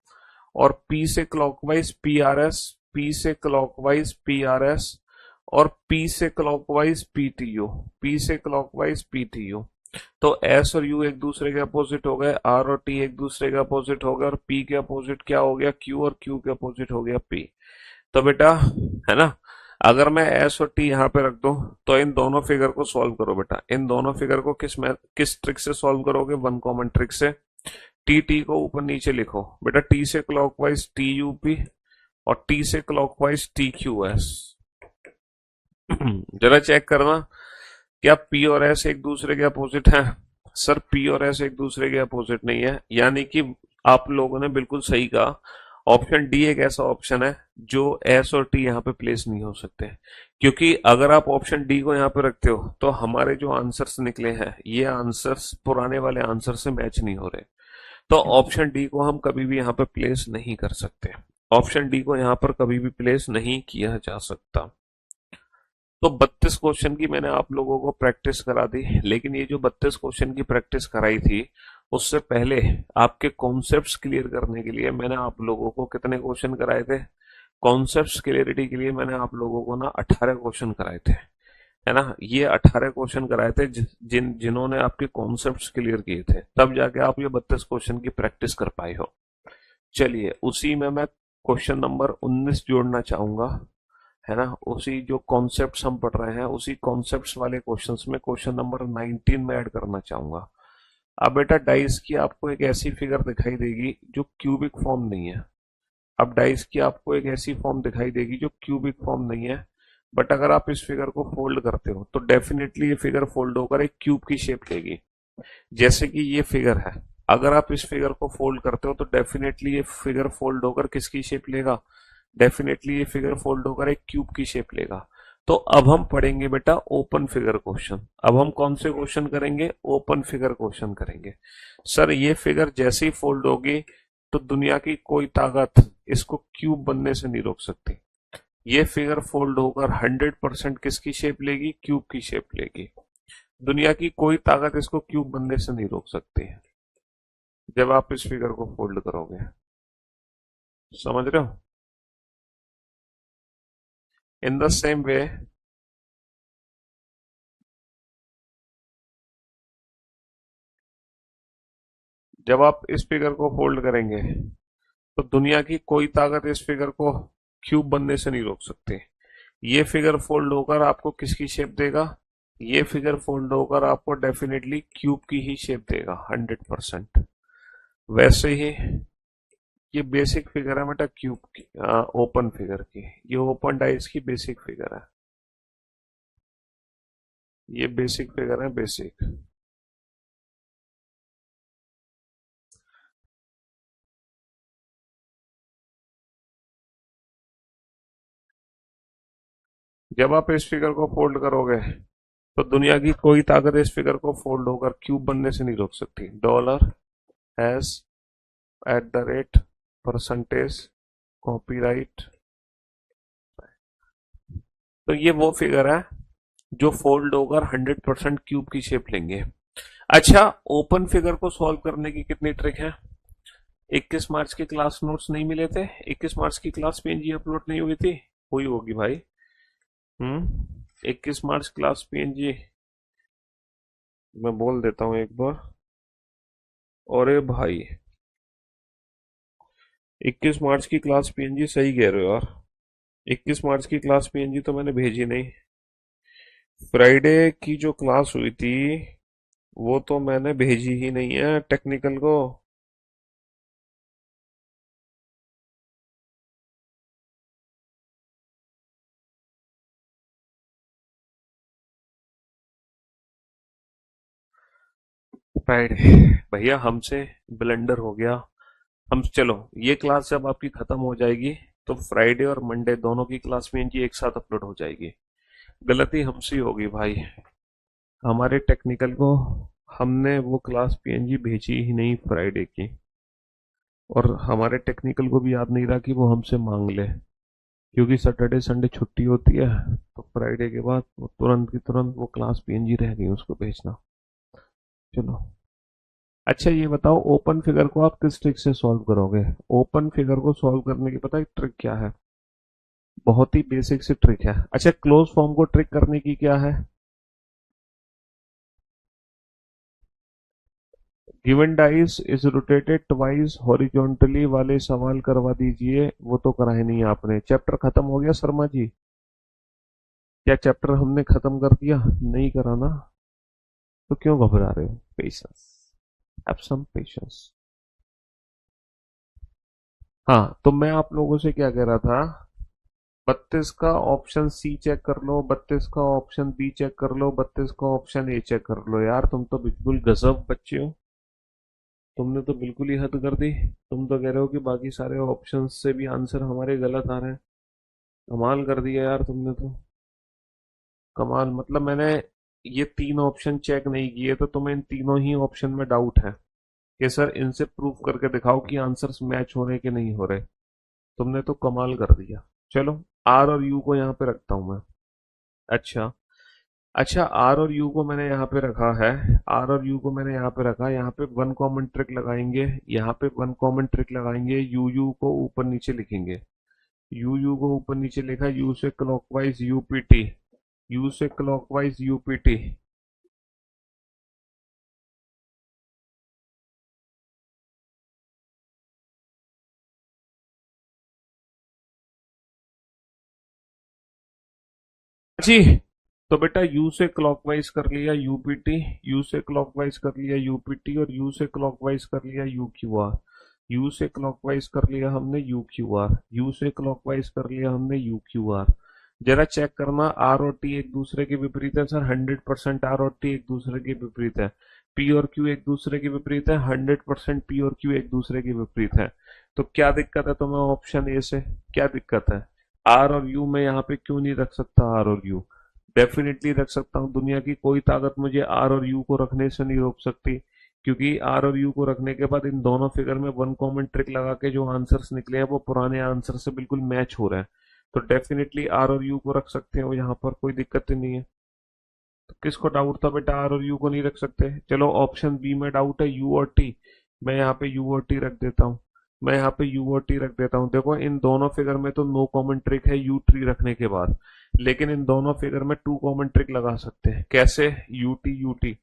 और पी से clockwise P R S, P से क्लॉकवाइज पी आर एस, और पी से clockwise P T U, P से क्लॉकवाइज पी टी यू। तो एस और यू एक दूसरे के अपोजिट हो गए, आर और टी एक दूसरे के अपोजिट हो गए, और पी के अपोजिट क्या हो गया? क्यू, और क्यू के अपोजिट हो गया पी। तो बेटा, है ना, अगर मैं एस और टी यहाँ पे रख दूं, तो इन दोनों फिगर को सॉल्व करो बेटा। इन दोनों फिगर को किस ट्रिक से सॉल्व करोगे? वन कॉमन ट्रिक से। टी टी को ऊपर नीचे लिखो बेटा, टी से क्लॉकवाइज टी यू पी, और टी से क्लॉकवाइज टी क्यू एस। जरा चेक करना, क्या पी और एस एक दूसरे के अपोजिट हैं? सर पी और एस एक दूसरे के अपोजिट नहीं है, यानी कि आप लोगों ने बिल्कुल सही कहा। ऑप्शन डी एक ऐसा ऑप्शन है जो एस और टी यहाँ पे प्लेस नहीं हो सकते, क्योंकि अगर आप ऑप्शन डी को यहाँ पे रखते हो तो हमारे जो आंसर्स निकले हैं, ये आंसर्स पुराने वाले आंसर से मैच नहीं हो रहे। तो ऑप्शन डी को हम कभी भी यहाँ पे प्लेस नहीं कर सकते। ऑप्शन डी को यहाँ पर कभी भी प्लेस नहीं किया जा सकता। तो 32 क्वेश्चन की मैंने आप लोगों को प्रैक्टिस करा दी, लेकिन ये जो 32 क्वेश्चन की प्रैक्टिस कराई थी, उससे पहले आपके कॉन्सेप्ट्स क्लियर करने के लिए मैंने आप लोगों को कितने क्वेश्चन कराए थे? कॉन्सेप्ट्स क्लियरिटी के लिए मैंने आप लोगों को ना 18 क्वेश्चन कराए थे, है ना। ये 18 क्वेश्चन कराए थे जिन्होंने आपके कॉन्सेप्ट्स क्लियर किए थे, तब जाके आप ये 32 क्वेश्चन की प्रैक्टिस कर पाए हो। चलिए उसी में मैं क्वेश्चन नंबर 19 जोड़ना चाहूंगा, है ना। उसी जो कॉन्सेप्ट्स हम पढ़ रहे हैं, उसी कॉन्सेप्ट्स वाले क्वेश्चंस में क्वेश्चन नंबर 19 में ऐड करना चाहूंगा। अब बेटा डाइस की आपको एक ऐसी फिगर दिखाई देगी जो क्यूबिक फॉर्म नहीं है। अब डाइस की आपको एक ऐसी फॉर्म दिखाई देगी जो क्यूबिक फॉर्म नहीं है, बट अगर आप इस फिगर को फोल्ड करते हो तो डेफिनेटली ये फिगर फोल्ड होकर एक क्यूब की शेप लेगी। जैसे कि ये फिगर है, अगर आप इस फिगर को फोल्ड करते हो तो डेफिनेटली ये फिगर फोल्ड होकर किसकी शेप लेगा? डेफिनेटली ये फिगर फोल्ड होकर एक क्यूब की शेप लेगा। तो अब हम पढ़ेंगे बेटा ओपन फिगर क्वेश्चन। अब हम कौन से क्वेश्चन करेंगे? ओपन फिगर क्वेश्चन करेंगे। सर ये फिगर जैसे ही फोल्ड होगी तो दुनिया की कोई ताकत इसको क्यूब बनने से नहीं रोक सकती। ये फिगर फोल्ड होकर 100% किसकी शेप लेगी? क्यूब की शेप लेगी। दुनिया की कोई ताकत इसको क्यूब बनने से नहीं रोक सकती है जब आप इस फिगर को फोल्ड करोगे। समझ रहे हो? इन द सेम वे, जब आप इस फिगर को फोल्ड करेंगे तो दुनिया की कोई ताकत इस फिगर को क्यूब बनने से नहीं रोक सकती। ये फिगर फोल्ड होकर आपको किसकी शेप देगा? ये फिगर फोल्ड होकर आपको डेफिनेटली क्यूब की ही शेप देगा 100%। वैसे ही ये बेसिक फिगर है बेटा क्यूब की, ओपन फिगर की। ये ओपन डाइस की बेसिक फिगर है। ये बेसिक फिगर है, बेसिक। जब आप इस फिगर को फोल्ड करोगे तो दुनिया की कोई ताकत इस फिगर को फोल्ड होकर क्यूब बनने से नहीं रोक सकती। Dollar S eight the rate percentage copyright. तो ये वो फिगर है जो फोल्ड होकर 100% क्यूब की शेप लेंगे। अच्छा, ओपन फिगर को सॉल्व करने की कितनी ट्रिक है? 21 मार्च के क्लास नोट्स नहीं मिले थे? 21 मार्च की क्लास पीएनजी अपलोड नहीं हुई थी? हुई होगी भाई। 21 मार्च क्लास पीएनजी मैं बोल देता हूँ एक बार। अरे भाई 21 मार्च की क्लास पीएनजी, सही कह रहे हो यार। 21 मार्च की क्लास पीएनजी तो मैंने भेजी नहीं। फ्राइडे की जो क्लास हुई थी वो तो मैंने भेजी ही नहीं है टेक्निकल को। फ्राइडे, भैया हमसे ब्लेंडर हो गया। हम चलो, ये क्लास जब आपकी खत्म हो जाएगी तो फ्राइडे और मंडे दोनों की क्लास पीएनजी एक साथ अपलोड हो जाएगी। गलती हमसे ही होगी भाई, हमारे टेक्निकल को। हमने वो क्लास पीएनजी भेजी ही नहीं फ्राइडे की। और हमारे टेक्निकल को भी याद नहीं रहा कि वो हमसे मांग ले, क्योंकि सैटरडे संडे छुट्टी होती है, तो फ्राइडे के बाद वो तुरंत की तुरंत वो क्लास पीएनजी रह गई उसको भेजना। चलो, अच्छा ये बताओ, ओपन फिगर को आप किस ट्रिक से सॉल्व करोगे? ओपन फिगर को सॉल्व करने की पता है ट्रिक क्या है? बहुत ही बेसिक सी ट्रिक है। अच्छा, क्लोज फॉर्म को ट्रिक करने की क्या है? Given dice is rotated twice horizontally वाले सवाल करवा दीजिए। वो तो कराए नहीं आपने। चैप्टर खत्म हो गया शर्मा जी? क्या चैप्टर हमने खत्म कर दिया? नहीं करा ना? तो क्यों घबरा रहे हो? Patience, have some patience. हाँ, तो मैं आप लोगों से क्या कह रहा था, 32 का ऑप्शन सी चेक कर लो, 32 का ऑप्शन बी चेक कर लो, 32 का ऑप्शन ए चेक कर लो। यार तुम तो बिल्कुल गजब बच्चे हो, तुमने तो बिल्कुल ही हद कर दी। तुम तो कह रहे हो कि बाकी सारे ऑप्शन से भी आंसर हमारे गलत आ रहे हैं। कमाल कर दिया यार तुमने तो। कमाल, मतलब मैंने ये तीन ऑप्शन चेक नहीं किए तो तुम्हें इन तीनों ही ऑप्शन में डाउट है कि सर इनसे प्रूव करके दिखाओ कि आंसर्स मैच हो रहे कि नहीं हो रहे। तुमने तो कमाल कर दिया। चलो, आर और यू को यहाँ पे रखता हूं मैं। अच्छा, अच्छा आर और यू को मैंने यहाँ पे रखा है। आर और यू को मैंने यहाँ पे रखा, यहाँ पे वन कॉमन ट्रिक लगाएंगे, यहाँ पे वन कॉमन ट्रिक लगाएंगे, यू यू को ऊपर नीचे लिखेंगे। यू यू को ऊपर नीचे लिखा, यू से क्लॉकवाइज यूपीटी, यू से क्लॉकवाइज यूपीटी। जी, तो बेटा यू से क्लॉकवाइज कर लिया यूपीटी, यू से क्लॉकवाइज कर लिया यूपीटी, और यू से क्लॉकवाइज कर लिया यू क्यू आर। यू से क्लॉकवाइज कर लिया हमने यू क्यू आर, यू से क्लॉकवाइज कर लिया हमने यू क्यू आर। जरा चेक करना, आर और टी एक दूसरे के विपरीत है सर? 100% आर और टी एक दूसरे के विपरीत है। पी और क्यू एक दूसरे के विपरीत है? 100% पी और क्यू एक दूसरे के विपरीत है। तो क्या दिक्कत है तुम्हें ऑप्शन ए से? क्या दिक्कत है? आर और यू में यहाँ पे क्यों नहीं रख सकता? आर और यू डेफिनेटली रख सकता हूँ। दुनिया की कोई ताकत मुझे आर और यू को रखने से नहीं रोक सकती, क्योंकि आर और यू को रखने के बाद इन दोनों फिगर में वन कॉमन ट्रिक लगा के जो आंसर्स निकले हैं वो पुराने आंसर से बिल्कुल मैच हो रहे हैं। तो डेफिनेटली आर और यू को रख सकते हैं, वो यहाँ पर कोई दिक्कत ही नहीं है। तो किसको डाउट था बेटा आर और यू को नहीं रख सकते? चलो, ऑप्शन बी में डाउट है यू और टी। मैं यहाँ पे यू और टी रख देता हूँ। मैं यहाँ पे यू और टी रख देता हूँ। देखो, इन दोनों फिगर में तो नो कॉमन ट्रिक है यू ट्री रखने के बाद, लेकिन इन दोनों फिगर में टू कॉमन ट्रिक लगा सकते हैं। कैसे? U T.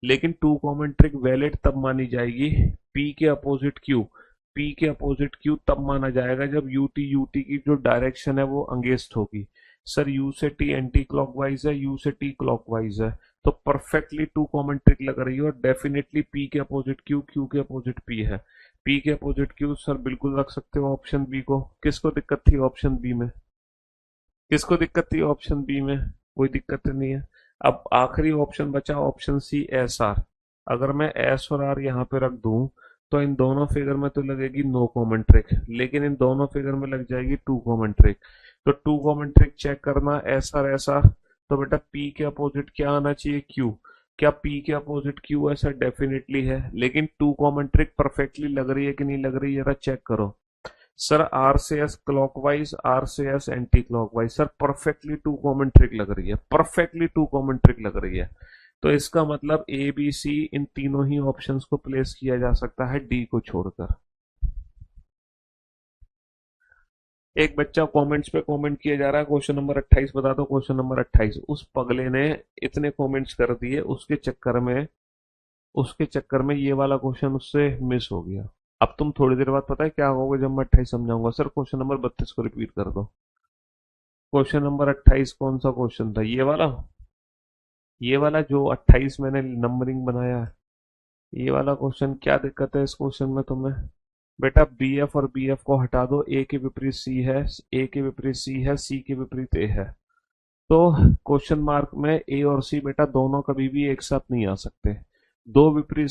लेकिन टू कॉमन ट्रिक वैलिड तब मानी जाएगी, पी के अपोजिट क्यू, पी के अपोजिट क्यू तब माना जाएगा जब यू टी की जो डायरेक्शन है वो अंगेंस्ट होगी। सर यू से टी एंटी क्लॉकवाइज है, यू से टी क्लॉकवाइज है, तो परफेक्टली टू कॉमन ट्रिक लग रही है, और डेफिनेटली पी के अपोजिट क्यू, क्यू के अपोजिट पी है। पी के अपोजिट क्यू सर बिल्कुल रख सकते हो ऑप्शन बी को। किसको दिक्कत थी ऑप्शन बी में? किसको दिक्कत थी ऑप्शन बी में? कोई दिक्कत नहीं है। अब आखिरी ऑप्शन बचा ऑप्शन सी, एस आर। अगर मैं एस और आर यहाँ पे रख दूं तो इन दोनों फिगर में तो लगेगी नो कॉमन ट्रिक, लेकिन इन दोनों फिगर में लग जाएगी टू कॉमन ट्रिक। तो टू कॉमन ट्रिक चेक करना, एस आर। तो बेटा पी के अपोजिट क्या आना चाहिए? क्यू। क्या पी के अपोजिट क्यू है? सर डेफिनेटली है, लेकिन टू कॉमन ट्रिक परफेक्टली लग रही है कि नहीं लग रही है? जरा चेक करो। सर आर से एस क्लॉकवाइज, आर से S anti clockwise. Sir perfectly two common trick लग रही है, परफेक्टली टू कॉमन ट्रिक लग रही है। तो इसका मतलब ए बी सी इन तीनों ही ऑप्शंस को प्लेस किया जा सकता है डी को छोड़कर। एक बच्चा कमेंट्स पे कमेंट किया जा रहा है, क्वेश्चन नंबर 28 बता दो, क्वेश्चन नंबर 28। उस पगले ने इतने कमेंट्स कर दिए, उसके चक्कर में ये वाला क्वेश्चन उससे मिस हो गया। अब तुम थोड़ी देर बाद पता है क्या होगा जब मैं 28 समझाऊंगा? सर क्वेश्चन नंबर 32 को रिपीट कर दो। क्वेश्चन नंबर 28 कौन सा क्वेश्चन था? ये वाला, ये वाला जो 28 मैंने नंबरिंग बनाया है, ये वाला क्वेश्चन। क्या दिक्कत है इस क्वेश्चन में तुम्हें? बेटा बी एफ और बी एफ को हटा दो, ए के विपरीत सी है, ए के विपरीत सी है, सी के विपरीत ए है। तो क्वेश्चन मार्क में ए और सी बेटा दोनों कभी भी एक साथ नहीं आ सकते। दो विपरीत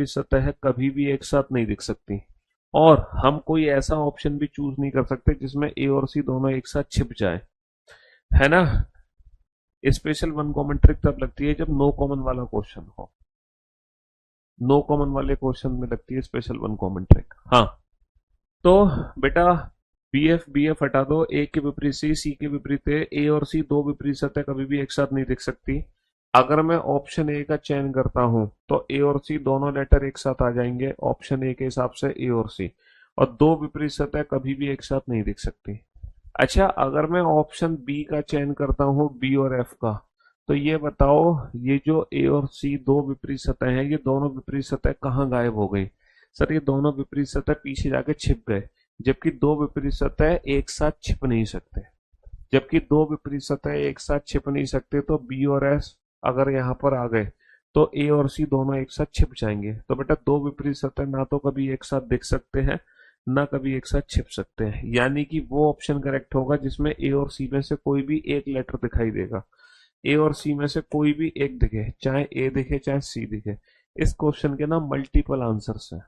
सतह कभी भी एक साथ नहीं दिख सकती। और हम कोई ऐसा ऑप्शन भी चूज नहीं कर सकते जिसमें ए और सी दोनों एक साथ छिप जाए, है ना? स्पेशल वन कॉमन ट्रिक तब लगती है जब नो कॉमन वाला क्वेश्चन हो। नो कॉमन वाले क्वेश्चन में लगती है स्पेशल वन कॉमन ट्रिक। हाँ, तो बेटा बी एफ हटा दो, ए के विपरीत सी के विपरीत ए और सी दो विपरीत सतह कभी भी एक साथ नहीं दिख सकती। अगर मैं ऑप्शन ए का चयन करता हूं तो ए और सी दोनों लेटर एक साथ आ जाएंगे ऑप्शन ए के हिसाब से, ए और सी, और दो विपरीत सतह कभी भी एक साथ नहीं दिख सकती। अच्छा, अगर मैं ऑप्शन बी का चयन करता हूँ, बी और एफ का, तो ये बताओ ये जो ए और सी दो विपरीत सतह हैं, ये दोनों विपरीत सतह कहाँ गायब हो गई? सर ये दोनों विपरीत सतह पीछे जाके छिप गए, जबकि दो विपरीत सतह एक साथ छिप नहीं सकते। जबकि दो विपरीत सतह एक साथ छिप नहीं सकते, तो बी और एस अगर यहाँ पर आ गए तो ए और सी दोनों एक साथ छिप जाएंगे। तो बेटा दो विपरीत सतह ना तो कभी एक साथ दिख सकते हैं, ना कभी एक साथ छिप सकते हैं, यानी कि वो ऑप्शन करेक्ट होगा जिसमें ए और सी में से कोई भी एक लेटर दिखाई देगा। ए और सी में से कोई भी एक दिखे, चाहे ए दिखे चाहे सी दिखे। इस क्वेश्चन के ना मल्टीपल आंसर्स हैं,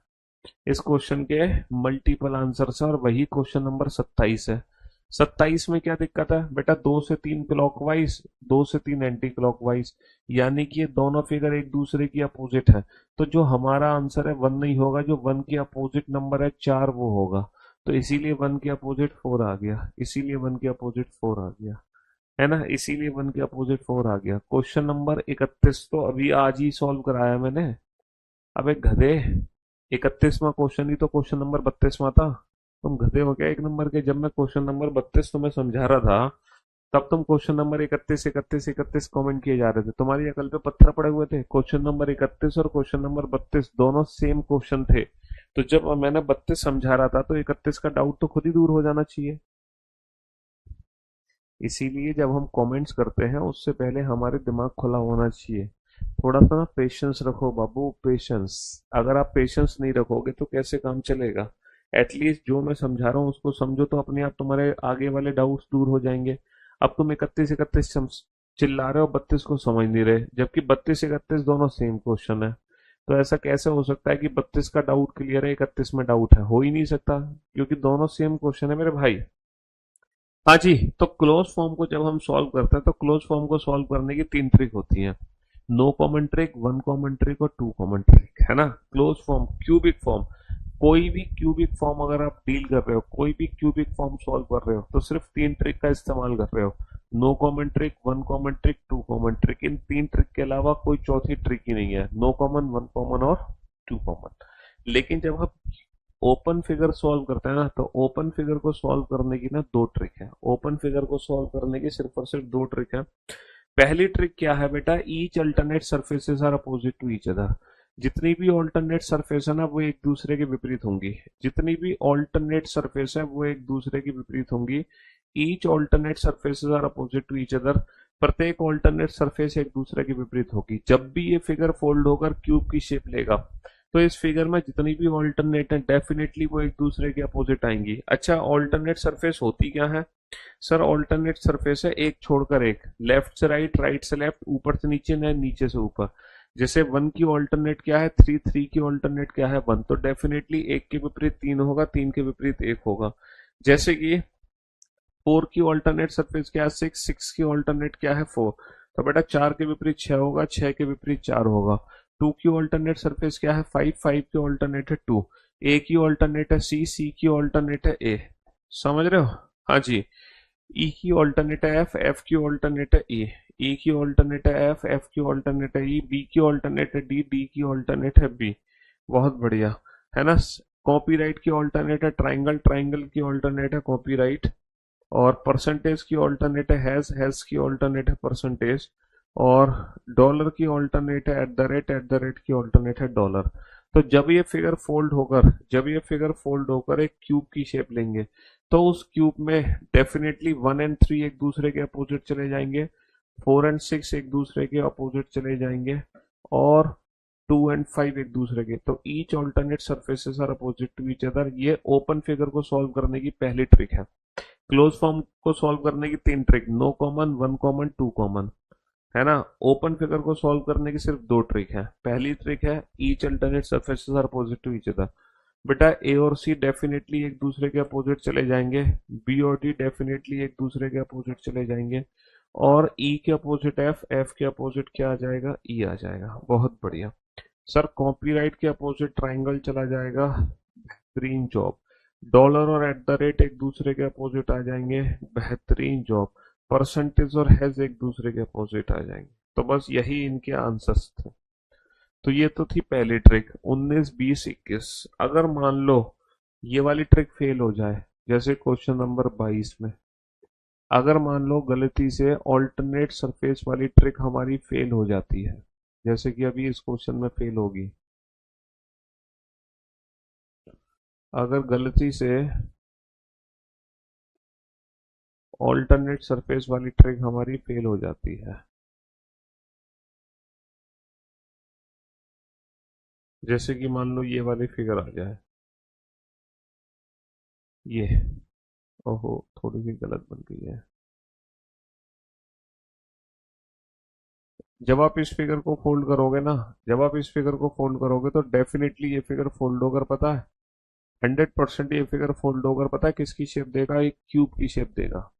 इस क्वेश्चन के मल्टीपल आंसर्स हैं, और वही क्वेश्चन नंबर 27 है। 27 में क्या दिक्कत है बेटा? 2 से 3 क्लॉकवाइज, 2 से 3 एंटी क्लॉकवाइज, यानी कि ये दोनों फिगर एक दूसरे की अपोजिट है। तो जो हमारा आंसर है 1 नहीं होगा, जो 1 की अपोजिट नंबर है 4 वो होगा। तो इसीलिए 1 के अपोजिट 4 आ गया, इसीलिए 1 के अपोजिट 4 आ गया, है ना, इसीलिए 1 के अपोजिट 4 आ गया। क्वेश्चन नंबर 31 तो अभी आज ही सॉल्व कराया मैंने। अबे गधे, 31वां क्वेश्चन ही तो क्वेश्चन नंबर 32वां था। तुम गधे हो क्या एक नंबर के? जब मैं क्वेश्चन नंबर 32 तुम्हें समझा रहा था, तब तुम क्वेश्चन नंबर 31 कमेंट किए जा रहे थे। तुम्हारी अकल पे पत्थर पड़े हुए थे। क्वेश्चन नंबर 31 और क्वेश्चन नंबर 32 दोनों सेम क्वेश्चन थे। तो जब मैंने 32 समझा रहा था तो 31 का डाउट तो खुद ही दूर हो जाना चाहिए। इसीलिए जब हम कमेंट्स करते हैं उससे पहले हमारे दिमाग खुला होना चाहिए। थोड़ा सा ना पेशेंस रखो बाबू, पेशेंस। अगर आप पेशेंस नहीं रखोगे तो कैसे काम चलेगा? एटलीस्ट जो मैं समझा रहा हूँ उसको समझो, तो अपने आप तुम्हारे आगे वाले डाउट्स दूर हो जाएंगे। अब तुम 31 चिल्ला रहे हो, 32 को समझ नहीं रहे, जबकि 32 31 दोनों सेम क्वेश्चन है। तो ऐसा कैसे हो सकता है कि 32 का डाउट क्लियर है, 31 में डाउट है? हो ही नहीं सकता, क्योंकि दोनों सेम क्वेश्चन है मेरे भाई। हाँ जी, तो क्लोज फॉर्म को जब हम सॉल्व करते हैं तो क्लोज फॉर्म को सॉल्व करने की 3 ट्रिक होती हैं। No common trick, one common trick और टू कॉमन ट्रिक, है ना। क्लोज फॉर्म, क्यूबिक फॉर्म, कोई भी क्यूबिक फॉर्म अगर आप डील कर रहे हो, कोई भी क्यूबिक फॉर्म सॉल्व कर रहे हो, तो सिर्फ 3 ट्रिक का इस्तेमाल कर रहे हो। No common trick, one common trick, two common trick. इन 3 ट्रिक के अलावा कोई चौथी ट्रिक ही नहीं है। नो कॉमन, वन कॉमन और टू कॉमन। लेकिन जब आप ओपन फिगर सॉल्व करते हैं ना, तो ओपन फिगर को सॉल्व करने की ना 2 ट्रिक है। ओपन फिगर को सॉल्व करने की सिर्फ और सिर्फ 2 ट्रिक है। पहली ट्रिक क्या है बेटा? Each alternate surfaces are opposite to each other. जितनी भी ऑल्टरनेट सरफेस है ना वो एक दूसरे के विपरीत होंगी। जितनी भी ऑल्टरनेट सरफेस है वो एक दूसरे के विपरीत होंगी। Each alternate surfaces are opposite to each other. प्रत्येक ऑल्टरनेट सरफेस एक दूसरे के विपरीत होगी। जब भी ये फिगर फोल्ड होकर क्यूब की शेप लेगा, तो इस फिगर में जितनी भी ऑल्टरनेट है डेफिनेटली वो एक दूसरे के अपोजिट आएंगी। अच्छा, ऑल्टरनेट सरफेस होती क्या है? सर ऑल्टरनेट सरफेस है एक छोड़कर एक, लेफ्ट से राइट, राइट से लेफ्ट, ऊपर से नीचे, न नीचे से ऊपर। जैसे 1 की ऑल्टरनेट क्या है 3, 3 की ऑल्टरनेट क्या है 1, तो डेफिनेटली 1 के विपरीत 3 होगा, 3 के विपरीत 1 होगा। जैसे कि 4 की ऑल्टरनेट सरफेस क्या है 6, 6 की ऑल्टरनेट क्या है 4, तो बेटा 4 के विपरीत 6 होगा, 6 के विपरीत 4 होगा। 2 की ऑल्टरनेट सरफेस क्या है 5, 5 की ऑल्टरनेट है 2। ए की ऑल्टरनेट है सी, सी की ऑल्टरनेट है ए। समझ रहे हो? हाँ जी। ई की ऑल्टरनेट है एफ, एफ की ऑल्टरनेट है ई, ई की ऑल्टरनेट है एफ, एफ की ऑल्टरनेट है ई, बी की ऑल्टरनेट है डी, डी की ऑल्टरनेट है बी। बहुत बढ़िया, है ना। कॉपीराइट की ऑल्टरनेट है ट्राइंगल, ट्राइंगल की ऑल्टरनेट है कॉपीराइट। और परसेंटेज की ऑल्टरनेट है हैज की ऑल्टरनेट है परसेंटेज। और डॉलर की ऑल्टरनेट है एट द रेट की ऑल्टरनेट है डॉलर। तो जब ये फिगर फोल्ड होकर एक क्यूब की शेप लेंगे, तो उस क्यूब में डेफिनेटली 1 एंड 3 एक दूसरे के अपोजिट चले जाएंगे, 4 एंड 6 एक दूसरे के अपोजिट चले जाएंगे, और 2 एंड 5 एक दूसरे के। तो each alternate surfaces are opposite to each other. ये ओपन फिगर को सॉल्व करने की पहली ट्रिक है। क्लोज फॉर्म को सॉल्व करने की 3 trick, no common, one common, two common, है ना। ओपन फिगर को सॉल्व करने की सिर्फ 2 ट्रिक है। पहली ट्रिक है each alternate surfaces are opposite to each other. बेटा ए और सी डेफिनेटली एक दूसरे के अपोजिट चले जाएंगे, बी और डी डेफिनेटली एक दूसरे के अपोजिट चले जाएंगे, और ई के अपोजिट एफ, एफ के अपोजिट क्या आ जाएगा? ई आ जाएगा। बहुत बढ़िया। सर कॉपीराइट के अपोजिट ट्राइंगल चला जाएगा बेहतरीन जॉब। डॉलर और एट द रेट एक दूसरे के अपोजिट आ जाएंगे, बेहतरीन जॉब। परसेंटेज और हैज एक दूसरे के अपोजिट आ जाएंगे। तो बस यही इनके आंसर्स थे। तो ये तो थी पहली ट्रिक 19, 20, 21। अगर मान लो ये वाली ट्रिक फेल हो जाए, जैसे क्वेश्चन नंबर 22 में, अगर मान लो गलती से ऑल्टरनेट सरफेस वाली ट्रिक हमारी फेल हो जाती है, जैसे कि अभी इस क्वेश्चन में फेल होगी, अगर गलती से ऑल्टरनेट सरफेस वाली ट्रिक हमारी फेल हो जाती है, जैसे कि मान लो ये वाली फिगर आ जाए, ये, ओहो थोड़ी सी गलत बन गई है। जब आप इस फिगर को फोल्ड करोगे ना, जब आप इस फिगर को फोल्ड करोगे तो डेफिनेटली ये फिगर फोल्ड होकर, पता है 100% ये फिगर फोल्ड होकर, पता है किसकी शेप देगा? एक क्यूब की शेप देगा।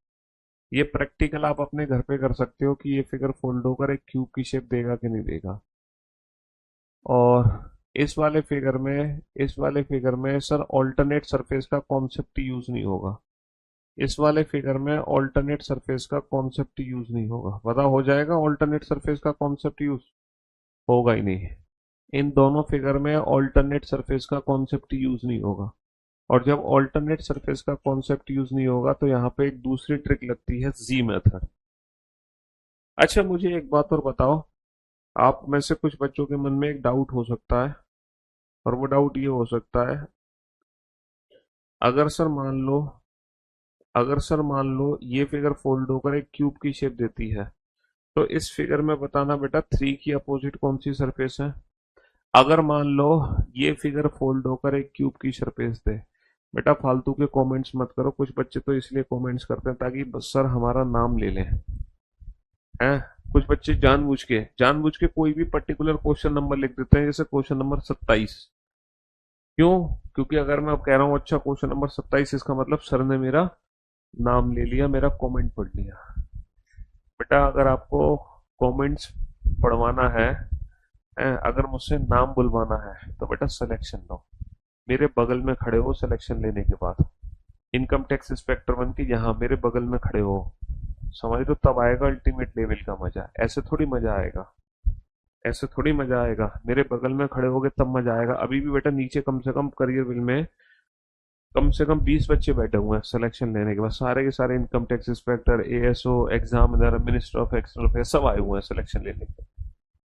ये प्रैक्टिकल आप अपने घर पे कर सकते हो कि ये फिगर फोल्ड होकर एक क्यूब की शेप देगा कि नहीं देगा। और इस वाले फिगर में सर ऑल्टरनेट सरफेस का कॉन्सेप्ट यूज नहीं होगा। इस वाले फिगर में ऑल्टरनेट सरफेस का कॉन्सेप्ट यूज नहीं होगा। पता हो जाएगा ऑल्टरनेट सरफेस का कॉन्सेप्ट यूज होगा ही नहीं। इन दोनों फिगर में ऑल्टरनेट सरफेस का कॉन्सेप्ट यूज नहीं होगा। और जब ऑल्टरनेट सरफेस का कॉन्सेप्ट यूज नहीं होगा तो यहाँ पे एक दूसरी ट्रिक लगती है, जी मेथड। अच्छा मुझे एक बात और बताओ, आप में से कुछ बच्चों के मन में एक डाउट हो सकता है, और वो डाउट ये हो सकता है, अगर सर मान लो अगर सर मान लो ये फिगर फोल्ड होकर एक क्यूब की शेप देती है, तो इस फिगर में बताना बेटा 3 की अपोजिट कौन सी सरफेस है? अगर मान लो ये फिगर फोल्ड होकर एक क्यूब की सरफेस दे, बेटा फालतू के कमेंट्स मत करो। कुछ बच्चे तो इसलिए कमेंट्स करते हैं ताकि बस सर हमारा नाम ले लें, हैं। कुछ बच्चे जानबूझ के कोई भी पर्टिकुलर क्वेश्चन नंबर लिख देते हैं, जैसे क्वेश्चन नंबर 27। क्यों? क्योंकि अगर मैं अब कह रहा हूँ अच्छा क्वेश्चन नंबर 27, इसका मतलब सर ने मेरा नाम ले लिया, मेरा कमेंट पढ़ लिया। बेटा अगर आपको कमेंट्स पढ़वाना है, अगर मुझसे नाम बुलवाना है, तो बेटा सिलेक्शन लो, मेरे बगल में खड़े हो सिलेक्शन लेने के बाद। इनकम टैक्स इंस्पेक्टर बन के यहाँ मेरे बगल में खड़े हो, समझ लो, तब आएगा अल्टीमेट लेवल का मजा। ऐसे थोड़ी मजा आएगा, ऐसे थोड़ी मजा आएगा। मेरे बगल में खड़े होगे तब मजा आएगा। अभी भी बेटा नीचे कम से कम करियर विल में कम से कम 20 बच्चे बैठे हुए हैं सिलेक्शन लेने के बाद, सारे के सारे income tax inspector, ASO, examiner, minister of external affair सब आए हुए हैं सिलेक्शन लेने के।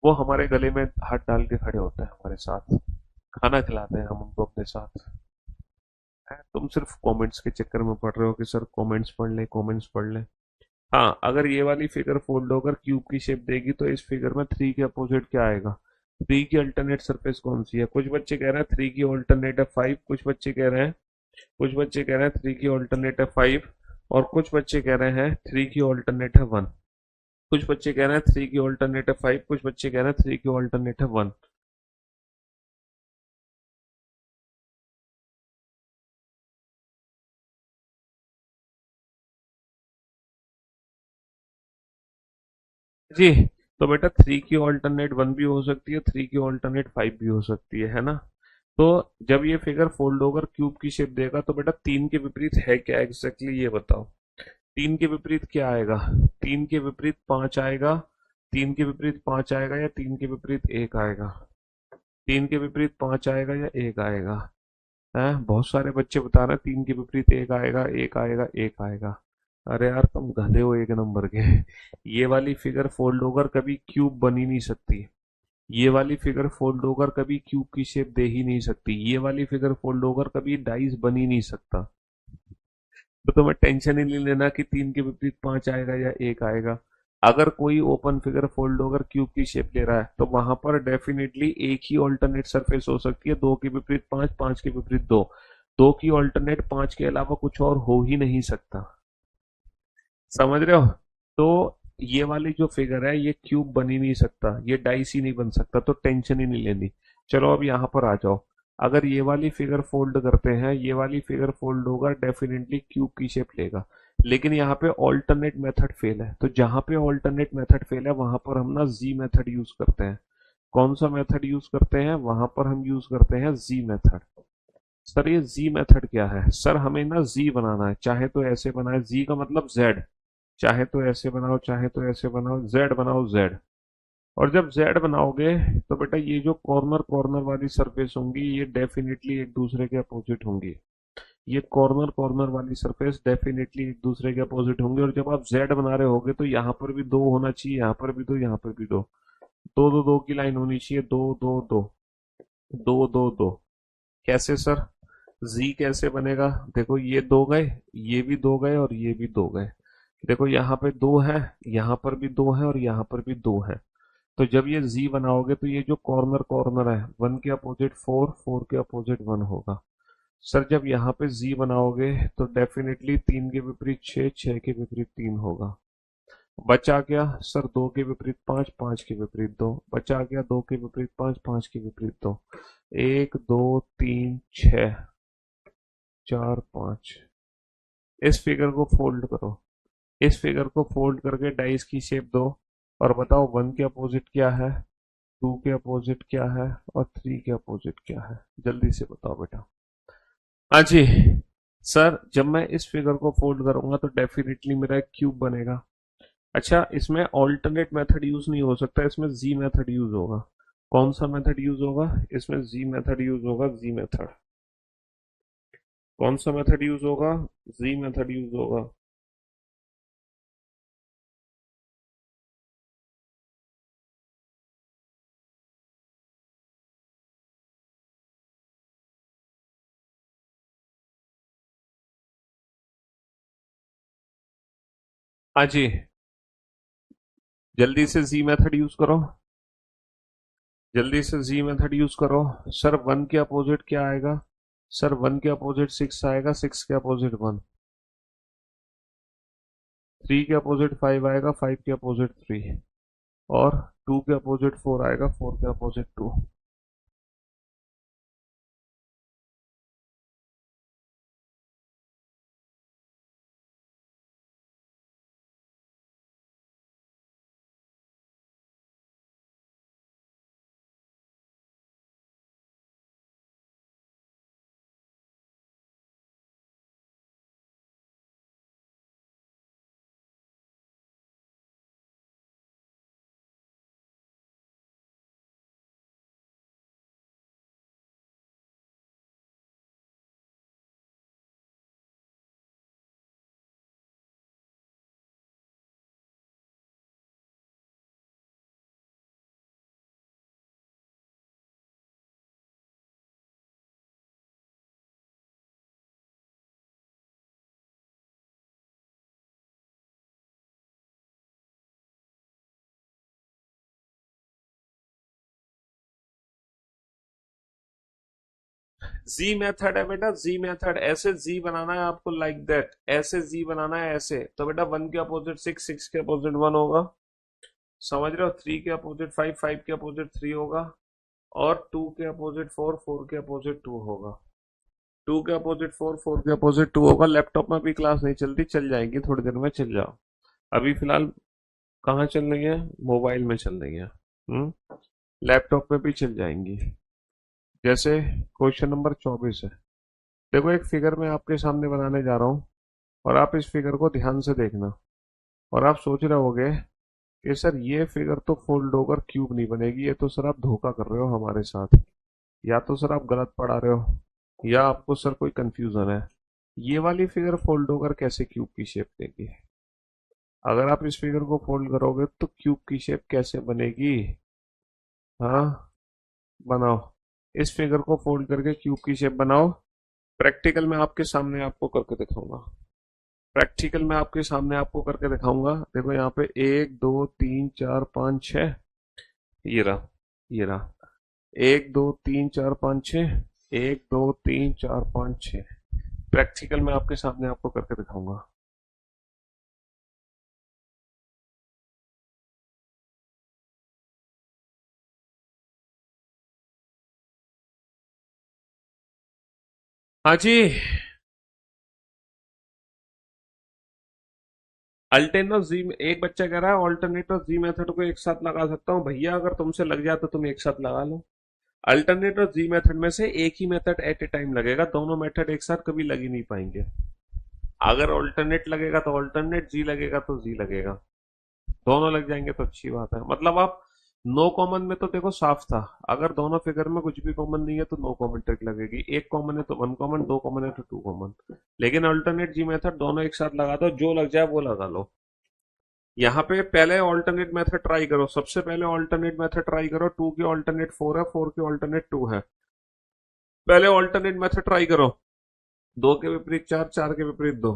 वो हमारे गले में हाथ डाल के खड़े होते हैं हमारे साथ, खाना खिलाते हैं हम उनको अपने साथ। तुम सिर्फ कमेंट्स के चक्कर में पड़ रहे हो कि सर कमेंट्स पढ़ लें, कमेंट्स पढ़ लें। हाँ अगर ये वाली फिगर फोल्ड होकर क्यूब की शेप देगी तो इस फिगर में 3 के अपोजिट क्या आएगा? 3 की अल्टरनेट सरफेस कौन सी है? कुछ बच्चे कह रहे हैं 3 की अल्टरनेट है 5, कुछ बच्चे कह रहे हैं 3 की अल्टरनेट है 5, और कुछ बच्चे कह रहे हैं 3 की अल्टरनेट है 1। कुछ बच्चे कह रहे हैं 3 की अल्टरनेट है 5, कुछ बच्चे कह रहे हैं 3 की अल्टरनेट है 1। जी, तो बेटा 3 की ऑल्टरनेट 1 भी हो सकती है, 3 की ऑल्टरनेट 5 भी हो सकती है ना। तो जब ये फिगर फोल्ड होकर क्यूब की शेप देगा तो बेटा 3 के विपरीत है क्या एग्जैक्टली ये बताओ। 3 के विपरीत क्या आएगा? 3 के विपरीत 5 आएगा, 3 के विपरीत 5 आएगा, या 3 के विपरीत 1 आएगा? 3 के विपरीत 5 आएगा या 1 आएगा? है, बहुत सारे बच्चे बता रहे हैं 3 के विपरीत 1 आएगा, 1 आएगा, 1 आएगा। अरे यार तुम गधे हो एक नंबर के। ये वाली फिगर फोल्ड होकर कभी क्यूब बन ही नहीं सकती। ये वाली फिगर फोल्ड होकर कभी क्यूब की शेप दे ही नहीं सकती। ये वाली फिगर फोल्ड होकर कभी डाइस बन ही नहीं सकता। तो तुम्हें टेंशन ही नहीं लेना कि 3 के विपरीत 5 आएगा या 1 आएगा। अगर कोई ओपन फिगर फोल्ड होकर क्यूब की शेप ले रहा है तो वहां पर डेफिनेटली एक ही ऑल्टरनेट सरफेस हो सकती है। 2 के विपरीत 5, 5 के विपरीत 2, 2 की ऑल्टरनेट 5 के अलावा कुछ और हो ही नहीं सकता। समझ रहे हो? तो ये वाली जो फिगर है ये क्यूब बन ही नहीं सकता, ये डाइस ही नहीं बन सकता, तो टेंशन ही नहीं लेनी। चलो अब यहाँ पर आ जाओ। अगर ये वाली फिगर फोल्ड करते हैं, ये वाली फिगर फोल्ड होगा डेफिनेटली क्यूब की शेप लेगा, लेकिन यहाँ पे ऑल्टरनेट मेथड फेल है। तो जहां पे ऑल्टरनेट मेथड फेल है वहां पर हम ना जी मेथड यूज करते हैं। कौन सा मेथड यूज करते हैं, वहां पर हम यूज करते हैं जी मेथड। सर ये जी मेथड क्या है, सर हमें ना जी बनाना है, चाहे तो ऐसे बनाए, जी का मतलब जेड, चाहे तो ऐसे बनाओ चाहे तो ऐसे बनाओ, जेड बनाओ जेड। और जब जेड बनाओगे तो बेटा ये जो कॉर्नर कॉर्नर वाली सरफेस होंगी ये डेफिनेटली एक दूसरे के अपोजिट होंगी। ये कॉर्नर कॉर्नर वाली सरफेस डेफिनेटली एक दूसरे के अपोजिट होंगे, और जब आप जेड बना रहे होगे तो यहाँ पर भी दो होना चाहिए, यहाँ पर भी दो, यहाँ पर भी दो, दो दो दो की लाइन होनी चाहिए, दो दो दो, दो दो दो। कैसे सर, जी कैसे बनेगा, देखो ये दो गए, ये भी दो गए और ये भी दो गए, देखो यहाँ पे दो है, यहाँ पर भी दो है और यहाँ पर भी दो है। तो जब ये जी बनाओगे तो ये जो कॉर्नर कॉर्नर है, वन के अपोजिट फोर, फोर के अपोजिट वन होगा। सर जब यहाँ पे जी बनाओगे तो डेफिनेटली तीन के विपरीत छः, छः के विपरीत तीन होगा। बचा क्या सर, दो के विपरीत पांच, पांच के विपरीत दो, बचा क्या दो के विपरीत पांच, पांच के विपरीत दो, एक दो तीन छः, चार पांच। इस फिगर को फोल्ड करो, इस फिगर को फोल्ड करके डाइस की शेप दो, और बताओ वन के अपोजिट क्या है, टू के अपोजिट क्या है, और थ्री के अपोजिट क्या है, जल्दी से बताओ बेटा। हाँ जी सर, जब मैं इस फिगर को फोल्ड करूंगा तो डेफिनेटली मेरा एक क्यूब बनेगा। अच्छा, इसमें ऑल्टरनेट मेथड यूज नहीं हो सकता, इसमें जी मेथड यूज होगा। कौन सा मेथड यूज होगा, इसमें जी मेथड यूज होगा, जी मेथड। कौन सा मेथड यूज होगा, जी मेथड यूज होगा। हाँ जी, जल्दी से जी मेथड यूज करो, जल्दी से जी मेथड यूज करो। सर वन के अपोजिट क्या आएगा, सर वन के अपोजिट सिक्स आएगा, सिक्स के अपोजिट वन, थ्री के अपोजिट फाइव आएगा, फाइव के अपोजिट थ्री, और टू के अपोजिट फोर आएगा, फोर के अपोजिट टू। जी मेथड है बेटा, जी मेथड, ऐसे जी बनाना है आपको, लाइक दैट, ऐसे जी बनाना है ऐसे, तो बेटा वन के अपोजिट सिक्स, सिक्स के अपोजिट वन होगा, समझ रहे हो, थ्री के अपोजिट फाइव, फाइव के अपोजिट थ्री होगा, और टू के अपोजिट फोर, फोर के अपोजिट टू होगा, टू के अपोजिट फोर, फोर के अपोजिट टू होगा। लैपटॉप में भी क्लास नहीं चलती, चल जाएंगी थोड़ी देर में, चल जाओ। अभी फिलहाल कहाँ चल रही है, मोबाइल में चल रही है। लैपटॉप में भी चल जाएंगी। जैसे क्वेश्चन नंबर 24 है, देखो एक फिगर मैं आपके सामने बनाने जा रहा हूँ, और आप इस फिगर को ध्यान से देखना, और आप सोच रहे होगे कि सर ये फिगर तो फोल्ड होकर क्यूब नहीं बनेगी, ये तो सर आप धोखा कर रहे हो हमारे साथ, या तो सर आप गलत पढ़ा रहे हो, या आपको सर कोई कंफ्यूजन है। ये वाली फिगर फोल्ड होकर कैसे क्यूब की शेप देगी, अगर आप इस फिगर को फोल्ड करोगे तो क्यूब की शेप कैसे बनेगी। हाँ, बनाओ, इस फिगर को फोल्ड करके क्यूब की शेप बनाओ। प्रैक्टिकल में आपके सामने आपको करके दिखाऊंगा, प्रैक्टिकल में आपके सामने आपको करके दिखाऊंगा। देखो यहाँ पे एक दो तीन चार पाँच छः, ये रहा, ये रहा, एक दो तीन चार पाँच छः, एक दो तीन चार पाँच छः। प्रैक्टिकल में आपके सामने आपको करके दिखाऊंगा। हाँ जी, अल्टेन और जी, एक बच्चा कह रहा है ऑल्टरनेट और जी मेथड को एक साथ लगा सकता हूँ। भैया अगर तुमसे लग जाए तो तुम एक साथ लगा लो। अल्टरनेट और जी मेथड में से एक ही मेथड एट ए टाइम लगेगा, दोनों मेथड एक साथ कभी लग ही नहीं पाएंगे। अगर ऑल्टरनेट लगेगा तो ऑल्टरनेट, जी लगेगा तो जी लगेगा, दोनों लग जाएंगे तो अच्छी बात है। मतलब आप नो कॉमन में तो देखो साफ था, अगर दोनों फिगर में कुछ भी कॉमन नहीं है तो नो कॉमन ट्रिक लगेगी, एक कॉमन है तो वन कॉमन, दो कॉमन है तो टू कॉमन। लेकिन अल्टरनेट जी मेथड दोनों एक साथ लगा दो, जो लग जाए वो लगा लो। यहाँ पे पहले ऑल्टरनेट मेथड ट्राई करो, सबसे पहले ऑल्टरनेट मेथड ट्राई करो, टू की ऑल्टरनेट फोर है, फोर की ऑल्टरनेट टू है। पहले ऑल्टरनेट मेथड ट्राई करो, दो के विपरीत चार, चार के विपरीत दो।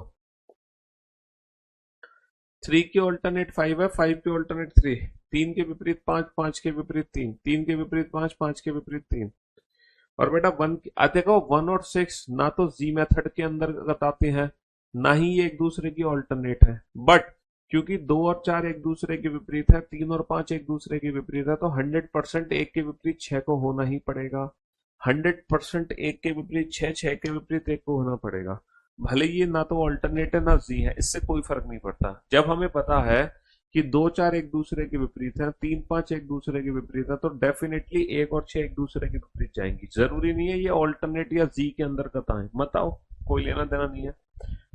थ्री की ऑल्टरनेट फाइव है, फाइव की ऑल्टरनेट थ्री। तीन के विपरीत पांच, पांच के विपरीत तीन, तीन के विपरीत पांच, पांच के विपरीत तीन। और बेटा वन देखो वन और सिक्स ना तो जी मेथड के अंतर्गत आते हैं, ना ही ये एक दूसरे की ऑल्टरनेट है। बट क्योंकि दो और चार एक दूसरे के विपरीत है, तीन और पांच एक दूसरे के विपरीत है, तो 100% एक के विपरीत छह को होना ही पड़ेगा। 100% एक के विपरीत छह, छह के विपरीत एक को होना पड़ेगा। भले ये ना तो ऑल्टरनेट है ना जी है, इससे कोई फर्क नहीं पड़ता। जब हमें पता है कि दो चार एक दूसरे के विपरीत है, तीन पांच एक दूसरे के विपरीत है, तो डेफिनेटली एक और छह एक दूसरे के विपरीत जाएंगी। जरूरी नहीं है ये ऑल्टरनेट या जी के अंदर कत आए, मत आओ, कोई लेना देना नहीं है।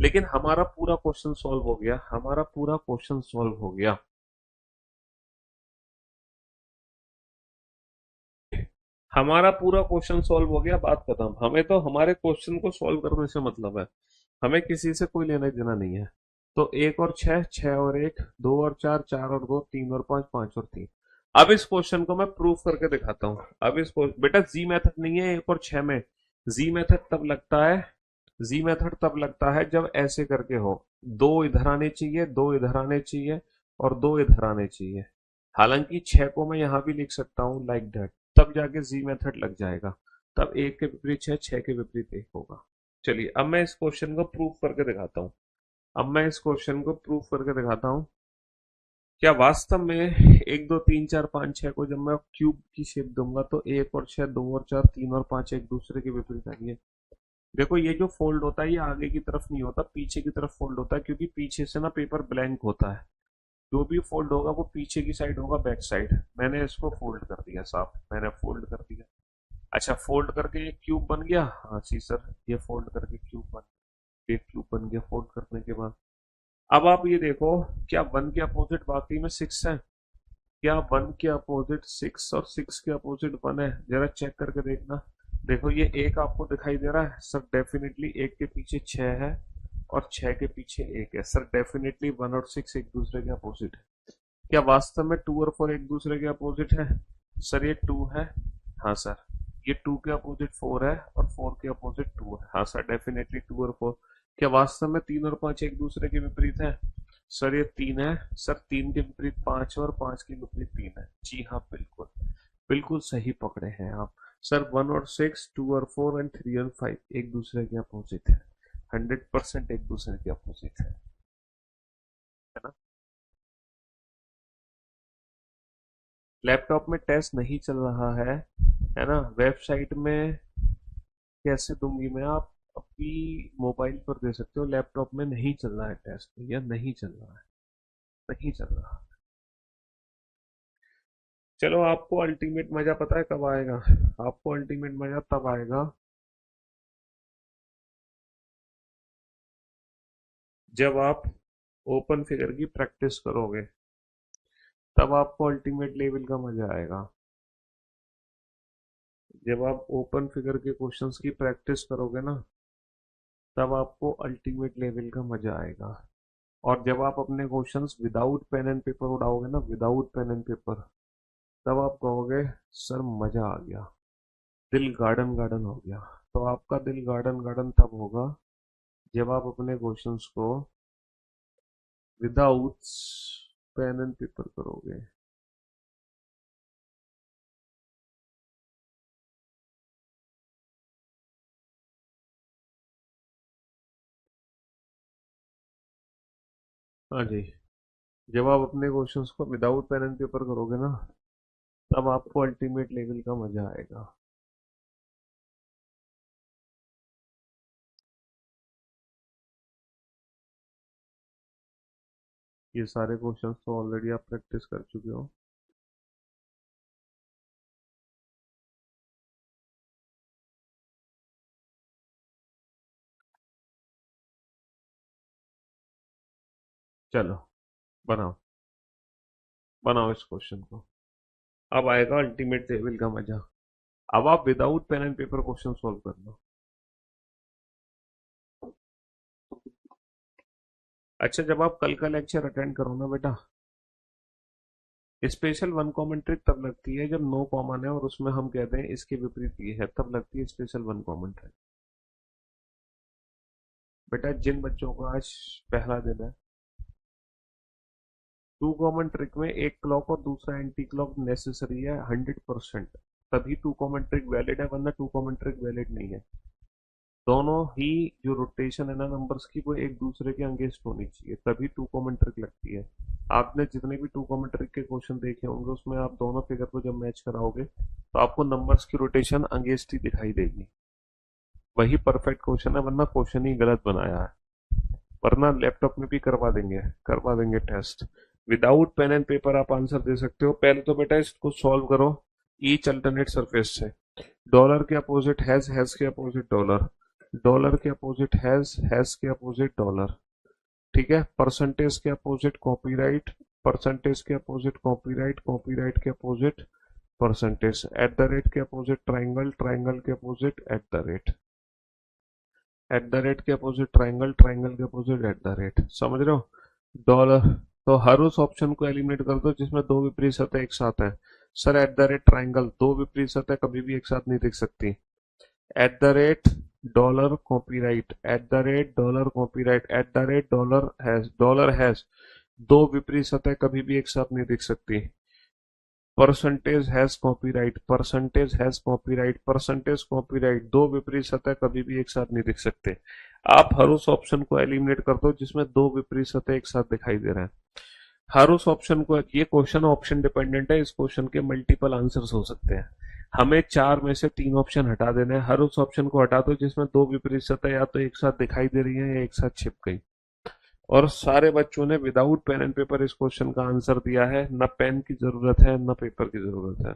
लेकिन हमारा पूरा क्वेश्चन सॉल्व हो गया, हमारा पूरा क्वेश्चन सॉल्व हो गया। हमारा पूरा क्वेश्चन सॉल्व हो गया, बात खत्म। हमें तो हमारे क्वेश्चन को सॉल्व करने से मतलब है, हमें किसी से कोई लेना देना नहीं है। तो एक और छह, छह और एक, दो और चार, चार और दो, तीन और पांच, पांच और तीन। अब इस क्वेश्चन को मैं प्रूफ करके दिखाता हूँ। अब इसको बेटा जी मेथड नहीं है एक और छह में, जी मेथड तब लगता है, जी मेथड तब लगता है जब ऐसे करके हो, दो इधर आने चाहिए, दो इधर आने चाहिए, और दो इधर आने चाहिए। हालांकि छह को मैं यहां भी लिख सकता हूं लाइक दैट, तब जाके जी मेथड लग जाएगा। तब एक के विपरीत छह, छह के विपरीत एक होगा। चलिए अब मैं इस क्वेश्चन को प्रूफ करके दिखाता हूँ। अब मैं इस क्वेश्चन को प्रूफ करके दिखाता हूँ। क्या वास्तव में एक दो तीन चार पाँच छह को जब मैं क्यूब की शेप दूंगा तो एक और छह, दो और चार, तीन और पांच एक दूसरे के विपरीत आएंगे। देखो ये जो फोल्ड होता है ये आगे की तरफ नहीं होता, पीछे की तरफ फोल्ड होता है, क्योंकि पीछे से ना पेपर ब्लैंक होता है। जो भी फोल्ड होगा वो पीछे की साइड होगा, बैक साइड। मैंने इसको फोल्ड कर दिया, साफ मैंने फोल्ड कर दिया। अच्छा फोल्ड करके ये क्यूब बन गया, हाँ जी सर, ये फोल्ड करके क्यूब बन गया, एक क्यूब बन गया फोल्ड करने के बाद। अब आप ये देखो, क्या वन के अपोजिट वाकई में सिक्स है? क्या वन के अपोजिट सिक्स और सिक्स के अपोजिट वन है? जरा चेक करके देखना। देखो ये एक आपको दिखाई दे रहा है सर, डेफिनेटली एक के पीछे छह है, और छह के पीछे एक है सर, डेफिनेटली वन और सिक्स एक दूसरे के अपोजिट है। क्या वास्तव में टू और फोर एक दूसरे के अपोजिट है? सर ये टू है, हाँ सर। ये टू के अपोजिट फोर है, और फोर के अपोजिट टू है, हाँ सर, डेफिनेटली टू और फोर। क्या वास्तव में तीन और पांच एक दूसरे के विपरीत है? सर ये तीन है, सर तीन के विपरीत पांच, और पांच के विपरीत तीन है। जी हाँ बिल्कुल, बिल्कुल सही पकड़े हैं आप। सर वन और सिक्स, टू और फोर, एंड थ्री और फाइव एक दूसरे के अपोजिट है, 100% एक दूसरे के अपोजिट है ना? लैपटॉप में टेस्ट नहीं चल रहा है ना? वेबसाइट में कैसे दूंगी मैं? आप अपनी मोबाइल पर दे सकते हो, लैपटॉप में नहीं चल रहा है टेस्ट भैया, नहीं चल रहा है, नहीं चल रहा। चलो आपको अल्टीमेट मजा पता है कब आएगा? आपको अल्टीमेट मजा तब आएगा जब आप ओपन फिगर की प्रैक्टिस करोगे, तब आपको अल्टीमेट लेवल का मजा आएगा। जब आप ओपन फिगर के क्वेश्चंस की प्रैक्टिस करोगे ना, तब आपको अल्टीमेट लेवल का मजा आएगा। और जब आप अपने questions without pen and paper उड़ाओगे ना, विदाउट पेन एंड पेपर, तब आप कहोगे सर मजा आ गया, दिल गार्डन गार्डन हो गया। तो आपका दिल गार्डन गार्डन तब होगा जब आप अपने क्वेश्चंस को विदाउट पेन एंड पेपर करोगे। हाँ जी, जब आप अपने क्वेश्चंस को विदाउट पेन एंड पेपर करोगे ना, तब आपको अल्टीमेट लेवल का मजा आएगा। ये सारे क्वेश्चंस तो ऑलरेडी आप प्रैक्टिस कर चुके हो। चलो बनाओ, बनाओ इस क्वेश्चन को। अब आएगा अल्टीमेट टेबल का मजा। अब आप without pen and paper question solve कर लो। अच्छा, जब आप कल का लेक्चर अटेंड करो ना बेटा, स्पेशल वन कॉमन ट्रिक तब लगती है जब नो कॉमन है और उसमें हम कहते हैं इसके विपरीत ये है, तब लगती है स्पेशल वन कॉमन ट्रिक। बेटा जिन बच्चों का आज पहला दिन है, टू कॉमन ट्रिक में एक क्लॉक और दूसरा एंटी क्लॉक नेसेसरी है 100%, तभी टू कॉमन ट्रिक वैलिड है, वरना टू कॉमन ट्रिक वैलिड नहीं है। दोनों ही जो रोटेशन है ना नंबर्स की, वो एक दूसरे के अगेंस्ट होनी चाहिए, तभी टू कॉमन ट्रिक लगती है। आपने जितने भी टू कॉमन ट्रिक के क्वेश्चन देखे होंगे, उसमें आप दोनों फिगर को जब मैच कराओगे तो आपको नंबर्स की रोटेशन अगेंस्ट ही दिखाई देगी। वही परफेक्ट क्वेश्चन है, वरना क्वेश्चन ही गलत बनाया है। वरना लैपटॉप में भी करवा देंगे test. Without pen and paper आप आंसर दे सकते हो। पहले तो बेटा इसको सॉल्व करो ईच अल्टरनेट सरफेस से। डॉलर के अपोजिट हैज के अपोजिट डॉलर, डॉलर के अपोजिट हैज के अपोजिट डॉलर। ठीक है, परसेंटेज के अपोजिट कॉपीराइट, परसेंटेज के अपोजिट कॉपीराइट, कॉपीराइट के opposite percentage, at the rate के अपोजिट ट्राइंगल, ट्राइंगल के opposite at the rate, at the rate के अपोजिट ट्राइंगल, ट्राइंगल के अपोजिट एट द रेट। समझ रहे हो? डॉलर। तो हर उस ऑप्शन को एलिमिनेट कर दो जिसमें दो विपरीत सतह एक साथ है। Sir eight the rate triangle, दो विपरीत सतह कभी भी एक साथ नहीं दिख सकती। Eight the rate dollar copyright, eight the rate dollar copyright, eight the rate dollar has, दो विपरीत सतह कभी भी एक साथ नहीं दिख सकती। Percentage has copyright, percentage has copyright, percentage copyright, दो विपरीत सतह कभी भी एक साथ नहीं दिख सकते। आप हर उस ऑप्शन को एलिमिनेट कर दो जिसमें दो विपरीत सतह एक साथ दिखाई दे रहे हैं। हर उस ऑप्शन को, ये क्वेश्चन ऑप्शन डिपेंडेंट है, इस क्वेश्चन के मल्टीपल आंसर्स हो सकते हैं। हमें चार में से तीन ऑप्शन हटा देने हैं। हर उस ऑप्शन को हटा दो जिसमें दो विपरीत सतह या तो एक साथ दिखाई दे रही है या एक साथ छिप गई। और सारे बच्चों ने विदाउट पेन एंड पेपर इस क्वेश्चन का आंसर दिया है। न पेन की जरूरत है न पेपर की जरूरत है।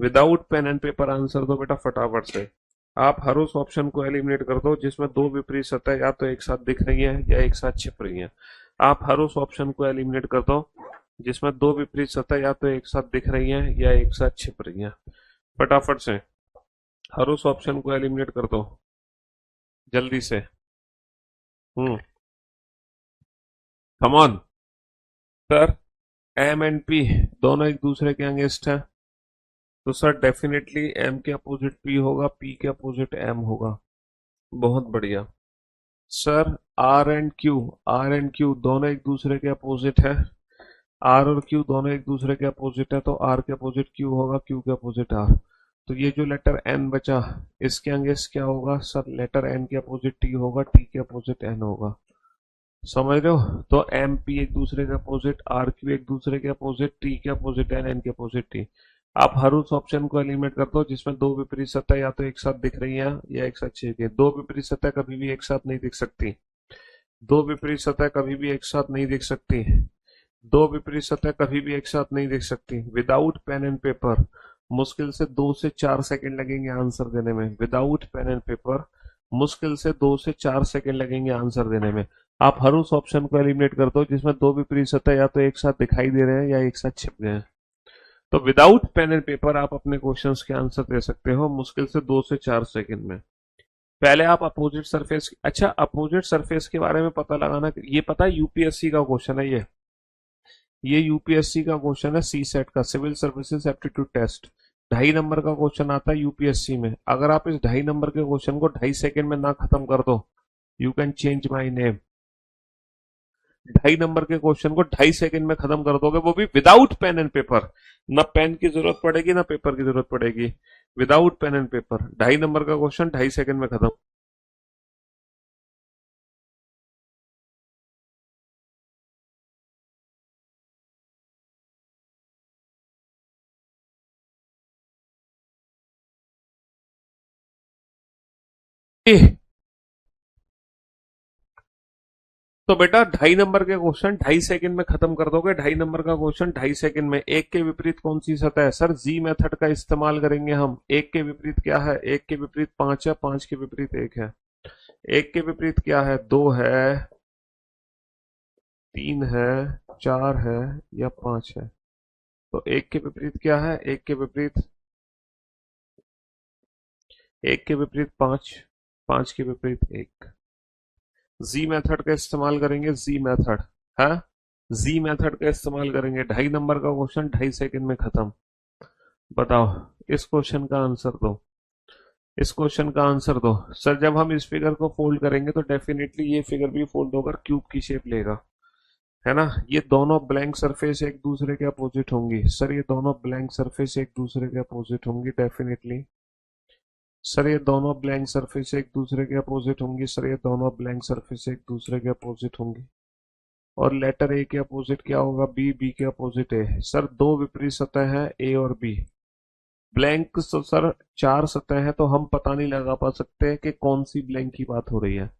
Without pen and paper answer दो बेटा फटाफट से। आप हर उस ऑप्शन को एलिमिनेट कर दो जिसमें दो विपरीत सतह या तो एक साथ दिख रही है या एक साथ छिप रही है। आप हर उस ऑप्शन को एलिमिनेट कर दो जिसमें दो विपरीत सतह या तो एक साथ दिख रही है या एक साथ छिप रही है। फटाफट से हर उस ऑप्शन को एलिमिनेट कर दो, जल्दी से। Hmm, come on sir. M and P दोनों एक दूसरे के अगेंस्ट है, तो सर डेफिनेटली एम के अपोजिट पी होगा, पी के अपोजिट एम होगा। बहुत बढ़िया। सर आर एंड क्यू दोनों एक दूसरे के अपोजिट है, आर और क्यू दोनों एक दूसरे के अपोजिट है, तो आर के अपोजिट क्यू होगा, क्यू के अपोजिट आर। तो ये जो लेटर एन बचा, इसके अगेंस्ट क्या होगा सर? लेटर एन के अपोजिट टी होगा, टी के अपोजिट एन होगा। समझ रहे हो? तो एम पी एक दूसरे के अपोजिट, आर क्यू एक दूसरे के अपोजिट, टी के अपोजिट एन के अपोजिट टी। आप हर उस ऑप्शन को एलिमिनेट कर दो जिसमें दो विपरीत सतह या तो एक साथ दिख रही हैं या एक साथ छिप गई। दो विपरीत सतह कभी भी एक साथ नहीं दिख सकती, दो विपरीत सतह कभी भी एक साथ नहीं दिख सकती, दो विपरीत सतह कभी भी एक साथ नहीं दिख सकती। विदाउट पेन एंड पेपर मुश्किल से 2 से 4 सेकंड लगेंगे आंसर देने में। विदाउट पेन एंड पेपर मुश्किल से 2 से 4 सेकंड लगेंगे आंसर देने में। आप हर उस ऑप्शन को एलिमिनेट कर दो जिसमें दो विपरीत सतह या तो एक साथ दिखाई दे रहे हैं या एक साथ छिप गए हैं। तो विदाउट पेन एंड पेपर आप अपने क्वेश्चंस के आंसर दे सकते हो मुश्किल से 2 से 4 सेकंड में। पहले आप अपोजिट सरफेस, अच्छा अपोजिट सरफेस के बारे में पता लगाना, ये पता है यूपीएससी का क्वेश्चन है ये यूपीएससी का क्वेश्चन है, सी सेट का, civil services aptitude test. 2.5 number का क्वेश्चन आता है यूपीएससी में। अगर आप इस 2.5 नंबर के क्वेश्चन को 2.5 सेकंड में ना खत्म कर दो, you can change my name. 2.5 number के क्वेश्चन को 2.5 सेकंड में खत्म कर दोगे, वो भी विदाउट पेन एंड पेपर। ना पेन की जरूरत पड़ेगी ना पेपर की जरूरत पड़ेगी, without pen and paper 2.5 number का क्वेश्चन 2.5 सेकंड में खत्म। तो बेटा 2.5 नंबर के क्वेश्चन 2.5 सेकंड में खत्म कर दोगे। 2.5 नंबर का क्वेश्चन 2.5 सेकंड में। एक के विपरीत कौन सी सतह है? सर जी मेथड का इस्तेमाल करेंगे हम। एक के विपरीत क्या है? एक के विपरीत 5 है, 5 के विपरीत 1 है। एक के विपरीत क्या है? 2 है, 3 है, 4 है या 5 है? तो एक के विपरीत क्या है? एक के विपरीत 5, 5 के विपरीत 1। जी मेथड का इस्तेमाल करेंगे। जी मेथड है, जी मेथड का इस्तेमाल करेंगे। 2.5 नंबर का क्वेश्चन 2.5 सेकंड में खत्म। बताओ, इस क्वेश्चन का आंसर दो। इस क्वेश्चन का आंसर दो। सर जब हम इस फिगर को फोल्ड करेंगे तो डेफिनेटली ये फिगर भी फोल्ड होकर क्यूब की शेप लेगा, है ना। ये दोनों ब्लैंक सरफेस एक दूसरे के अपोजिट होंगी। सर ये दोनों ब्लैंक सरफेस एक दूसरे के अपोजिट होंगी डेफिनेटली। सर ये दोनों ब्लैंक सरफेस एक दूसरे के अपोजिट होंगी। सर ये दोनों ब्लैंक सरफेस एक दूसरे के अपोजिट होंगी। और लेटर ए के अपोजिट क्या होगा? बी, बी के अपोजिट ए। सर दो विपरीत सतह है ए और बी। ब्लैंक तो सर 4 सतह है, तो हम पता नहीं लगा पा सकते कि कौन सी ब्लैंक की बात हो रही है।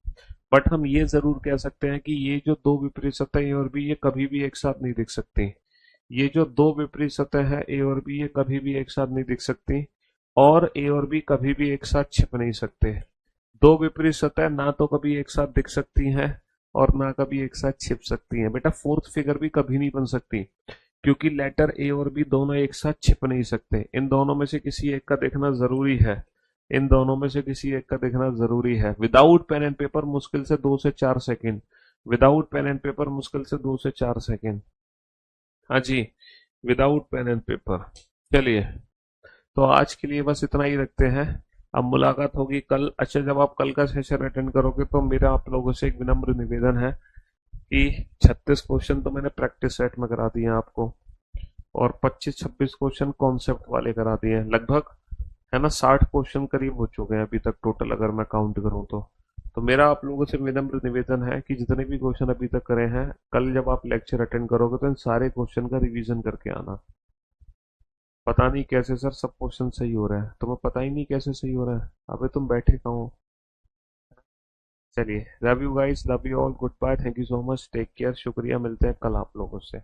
बट हम ये जरूर कह सकते हैं कि ये जो दो विपरीत सतह ए और बी, ये कभी भी एक साथ नहीं दिख सकती। ये जो दो विपरीत सतह है ए और बी, ये कभी भी एक साथ नहीं दिख सकती। और ए और बी कभी भी एक साथ छिप नहीं सकते। दो विपरीत सतह ना तो कभी एक साथ दिख सकती हैं और ना कभी एक साथ छिप सकती हैं। बेटा फोर्थ फिगर भी कभी नहीं बन सकती, क्योंकि लेटर ए और बी दोनों एक साथ छिप नहीं सकते। इन दोनों में से किसी एक का दिखना जरूरी है। इन दोनों में से किसी एक का दिखना जरूरी है। विदाउट पेन एंड पेपर मुश्किल से 2 से 4 second. Without pen and paper मुश्किल से 2 से 4 सेकेंड। हाँ जी, विदाउट पेन एंड पेपर। चलिए, तो आज के लिए बस इतना ही रखते हैं। अब मुलाकात होगी कल। अच्छा, जब आप कल का सेशन अटेंड करोगे तो मेरा आप लोगों से एक विनम्र निवेदन है कि 36 क्वेश्चन तो मैंने प्रैक्टिस सेट में करा दिए हैं आपको, और 25-26 क्वेश्चन कॉन्सेप्ट वाले करा दिए हैं लगभग, है ना। 60 क्वेश्चन करीब हो चुके हैं अभी तक टोटल, अगर मैं काउंट करूं तो मेरा आप लोगों से विनम्र निवेदन है कि जितने भी क्वेश्चन अभी तक करे हैं, कल जब आप लेक्चर अटेंड करोगे तो इन सारे क्वेश्चन का रिवीजन करके आना। पता नहीं कैसे सर सब क्वेश्चन सही हो रहा है, तुम्हें पता ही नहीं कैसे सही हो रहा है। अबे तुम बैठे कहाँ हो? चलिए, love you guys, love you all, goodbye, thank you so much, take care, शुक्रिया। मिलते हैं कल आप लोगों से।